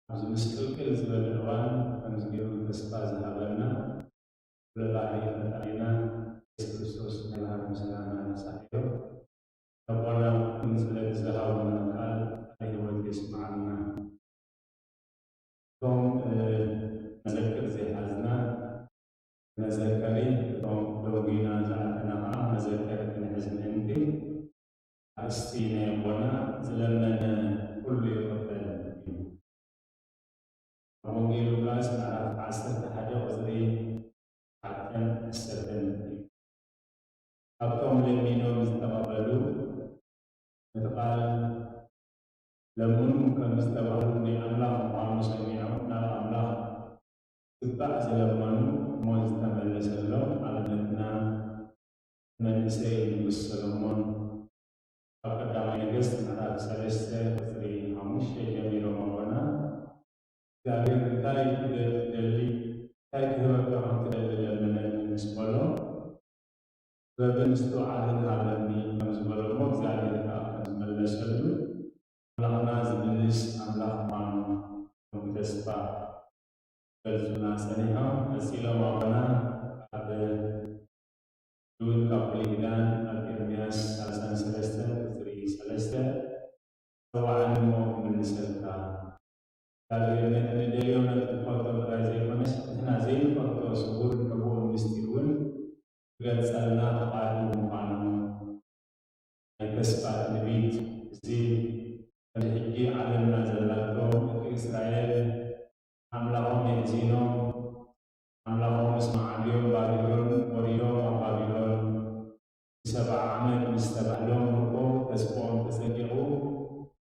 አዙ ምስቅልቅል ዝበለዋን ከምዝገሩ ተስፋ ዘሃበና ለባህሪ ፈጣሪና ክርስቶስ መድሃኔ ሰላም ሳይሆን ተቆራው ምስለ ዘሃው መካል ሕይወት ይስማዓና ቶም መዘክር ዘይሓዝና መዘከሪ ቶም ዶጊና ዝኣተናኻ መዘከሪ ክንሕዝ ምእንቲ ኣስቲ ናይ ቦና ዝለመነ ኩሉ ይቕበል እዩ ኣብ ወንጌል ሉቃስ ምዕራፍ 11 ቁፅሪ 10 እዩ ኣብቶም ለሚኖም ዝተቐበሉ ምጥቃል ለምኑ ከም ዝተባህሉ ናይ ኣምላኽ ምዃኑ ሰሚዖም ናብ ኣምላኽ ግባእ ዝለመኑ እሞ ዝተመለሰሎም ኣብነትና መንእሰይ ንጉስ ሰሎሞን ኣብ ቀዳማይ ነገሥት ምዕራፍ 3 ቁፅሪ 5 ጀሚሮም ኣቦና እግዚአብሔር እንታይ ትደሊ እንታይ ክህበካ ከም ትደሊ ለምነኒ ምስ በሎ በብንስቶ ዓልን ሃለኒ ከም ዝበለሞ እግዚአብሔር ከዓ ከም ዝመለሰሉ ኣምላኽና ዝምልስ ኣምላኽ ምዃኑ ከም ተስፋ ገልጹና ሰኒሖም መሲሎም ኣቦና ኣብ ሉል ካብ ብሉይኪዳን ኣብ ኤርምያስ 33 ቁፅሪ 3 ተባዕኒ እሞ ክምልሰልካ እግዚአብሔር ነቲ ንደልዮ ነቲ ንፈልጦ ጥራይ ዘይኮነስ ንሕና ዘይንፈልጦ ስውር ንሕቡእ ምስጢር እውን ክገልጸልና ተቓልዩ ምዃኑ ናይ ተስፋ ትንቢት እዚ ከምዚ ሕጂ ዓለምና ዘላቶ እቲ እስራኤል ኣምላኾም የሕዚኖም ኣምላኾም ምስ መዓልዮም ባቢሎን ወሪዶም ኣብ ባቢሎን 70 ዓመት ምስ ተባህሎም እኮ ተስፎኦም ተጸጊቑ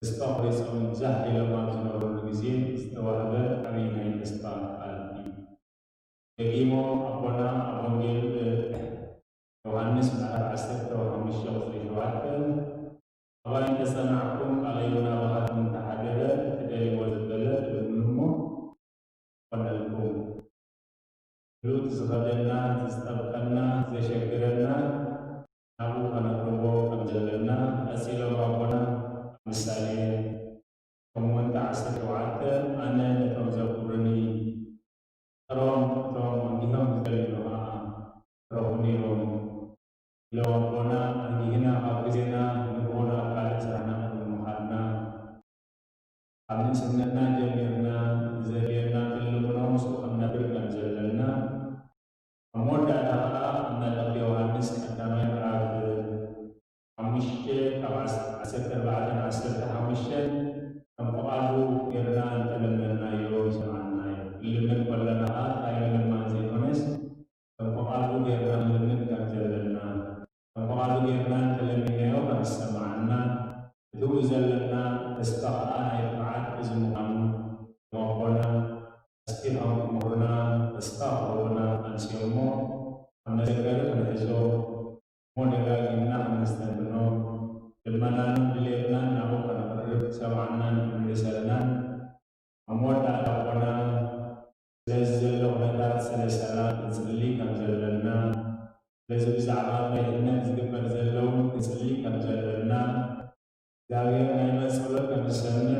ተስፋ ቆሪፆም ዛሕ ኢሎም ኣብ ዝነበሩሉ ግዜ ዝተዋህበ ዓብዪ ናይ ተስፋ ቃል እዩ ደጊሞ ኣቦና ኣብ ወንጌል ዮሐንስ ምዕራፍ 15 ቁፅሪ 7 ኣባይ ተጸናዕኩም ቃለዩና ባሃትም እንተሓደረ ትደልይዎ ዝበለ ትልምኑ እሞ ኮነልኩም ሉት ዝኸደና ዝጠብቀና ዘሸግረና ናብኡ ከነቅርቦ ከም ዘለና ቀፂሎም ኣቦና ምሳሌ 8:17 ኣነ ነቶም ዘኽብሩኒ ቀሮም እቶም እንዲሆም ዝደልዩ ከዓ ረኹ ነይሮም ኢሎም ኣቦና እንዲህና ኣብ ግዜና ንግሆና ኣብ ካልእ ስራሕና ንምዃድና ኣብ ንእስነትና ጀሚርና ዘድልየና ክልምኖ ምስኡ ክንነብር ከም ዘለና ኣብ መወዳእታ ከዓ ኣብ መልእኽቲ ዮሃንስ ቀዳማይ ምዕራፍ 5 ካብ 14-15 ከም ፍቓዱ ጌርና እንተለመናዮ ይሰምዓናዮ ልምን ከለና ታይ ልማን ዘይኮነስ ከም ፍቓዱ ጌርና ልምን ከም ዘለና ከም ፍቓዱ ጌርና እንተለሚናዮ ከም ዝሰምዓና እትው ዘለና ደጋግምና አነስተንትኖ ልመናንም ድሌትናን ናሁ ከነቅርብ ሰብዓናን ምልሰልናን አሞዳ አቆና ስለዘለው ነታት ስለ ሰላም ክጽሊ ከም ዘለና ለዚ ብዛዕባ ናይነት ዝግበር ዘለው ክጽሊ ከም ዘለና እግዚአብሔር ናይ መጸሎት ከም ዝሰምዕ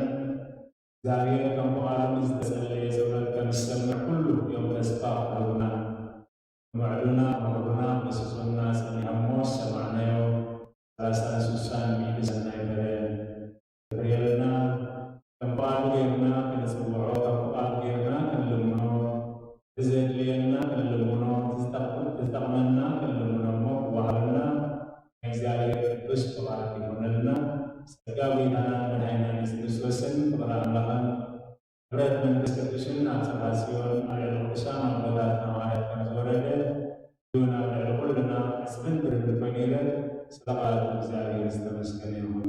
እግዚአብሔር ከም በቃሉ ዝተጸለየ ጸሎት ከም ዝሰምዕ ኩሉ ዮም ተስፋ ክህቡና መዕዱና መቅዱና መስሱና ጸኒሖሞ ሰማዕናዮ 36 ሚሊ ሰናይ በለ ፍሬልና ከም በቃሉ ጌርና ክንጽውዖ ከም በቃሉ ጌርና ክንልምኖ ዝዘድልየና ክንልምኖ ዝጠቕመና ክንልምኖሞ ክባህልና እግዚአብሔር ቅዱስ ፍቃድ ይሆነልና ጸጋዊና መድኃኒና ኢየሱስ ክርስቶስን ፍቅረ አምላክን ህብረት መንፈስ ቅዱስን አጽናጽዮን አለቅዱሳን አቦታት ሐዋርያት ከመወረደ ይሁን አለ ሁሉና እስብን ብርድ ኮይኔለ ስለ ቃሉ እግዚአብሔር ይመስገን ይሁን።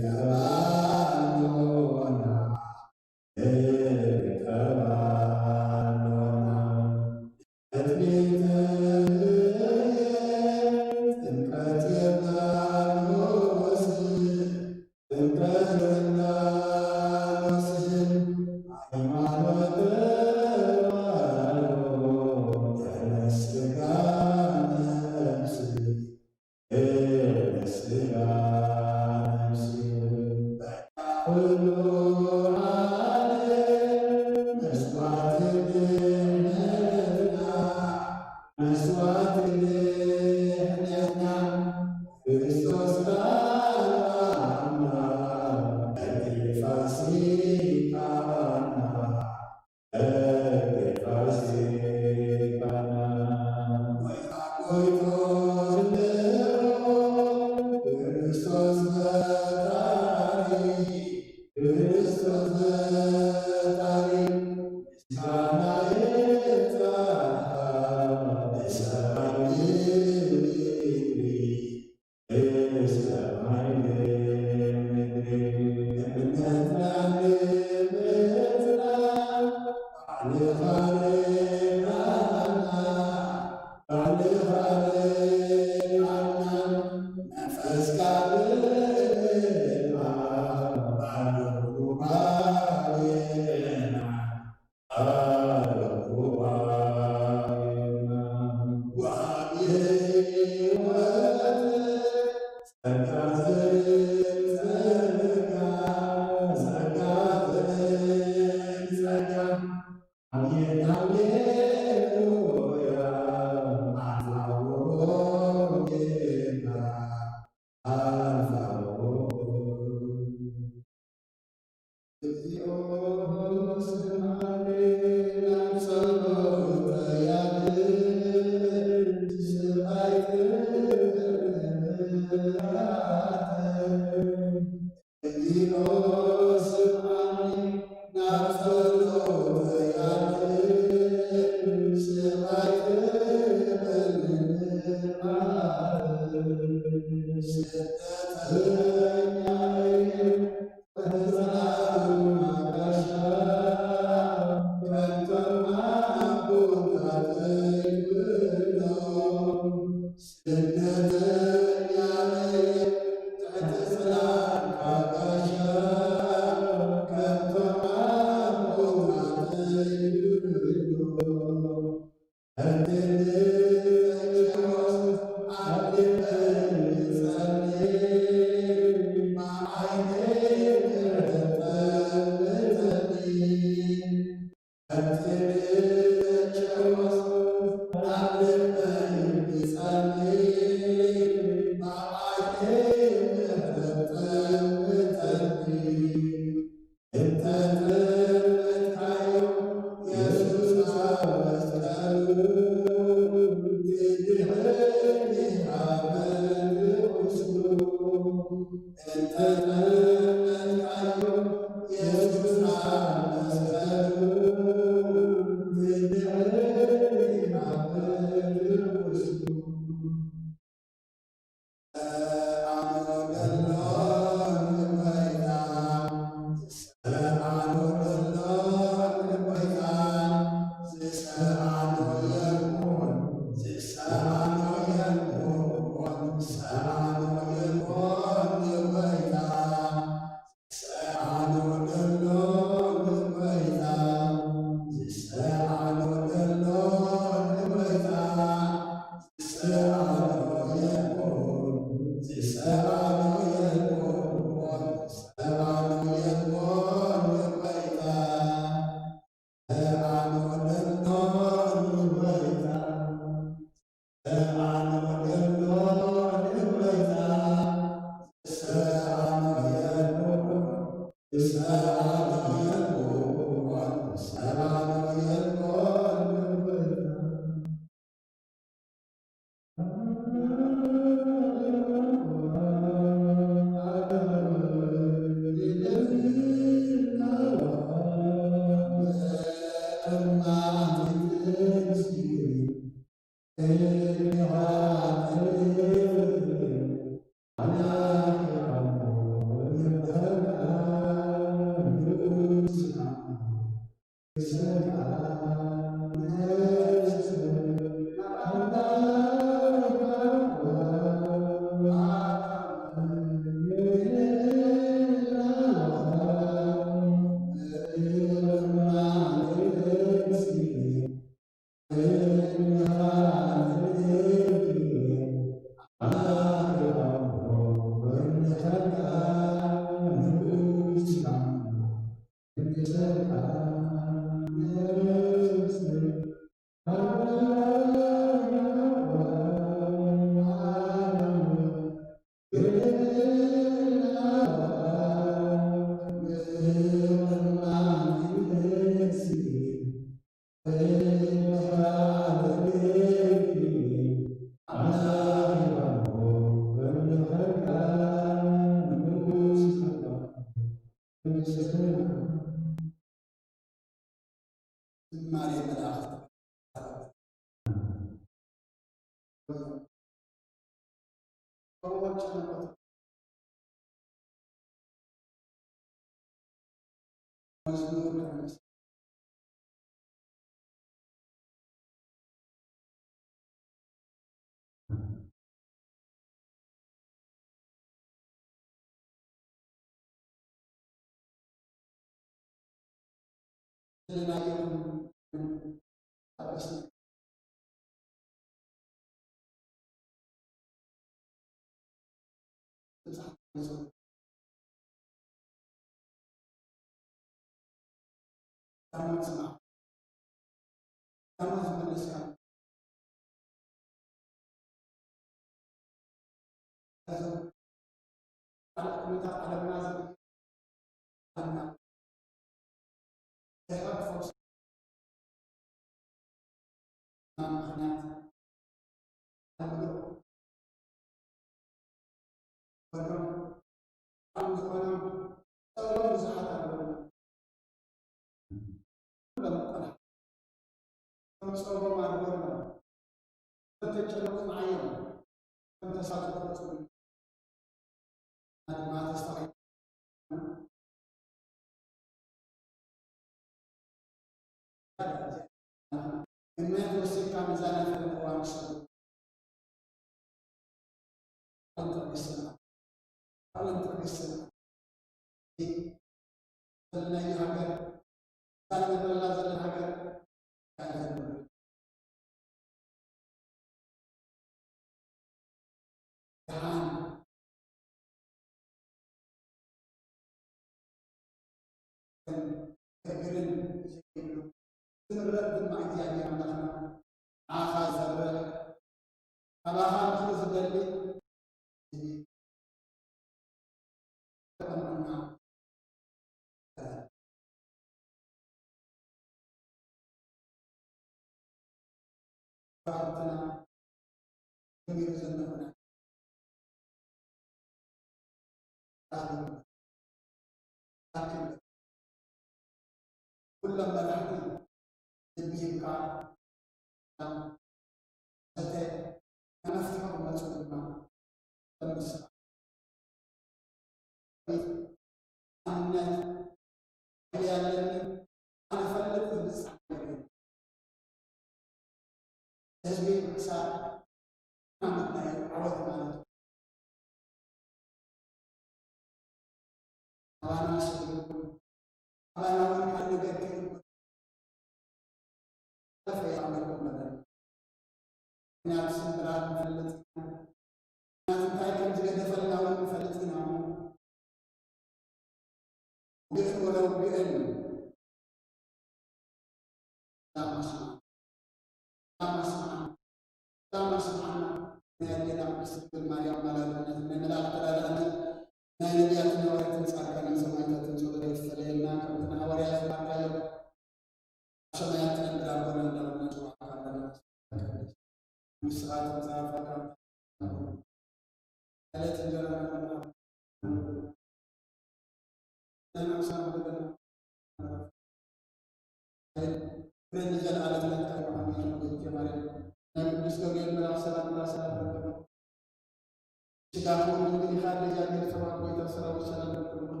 يستعملون من خارج جانب سواء ويتسرى والسلام عليكم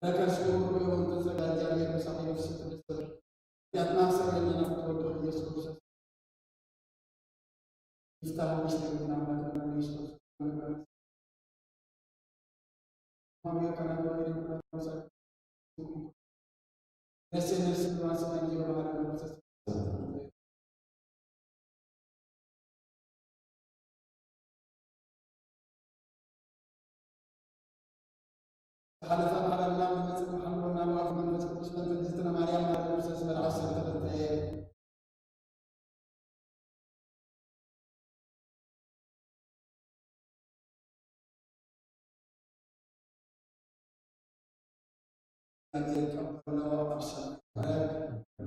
لكن سورة يوم تزكى جانب صحيح الستر الستر يتناصر لنا فتوى يسوع يستعمل مسلمين عمل يسوع ما يكن غير مسلم نسأل الله سبحانه وتعالى حلفنا على الله من نسأل محمد ونعوذ من نسأل مسلم فجزتنا مريم على المسلم العصر ثلاثة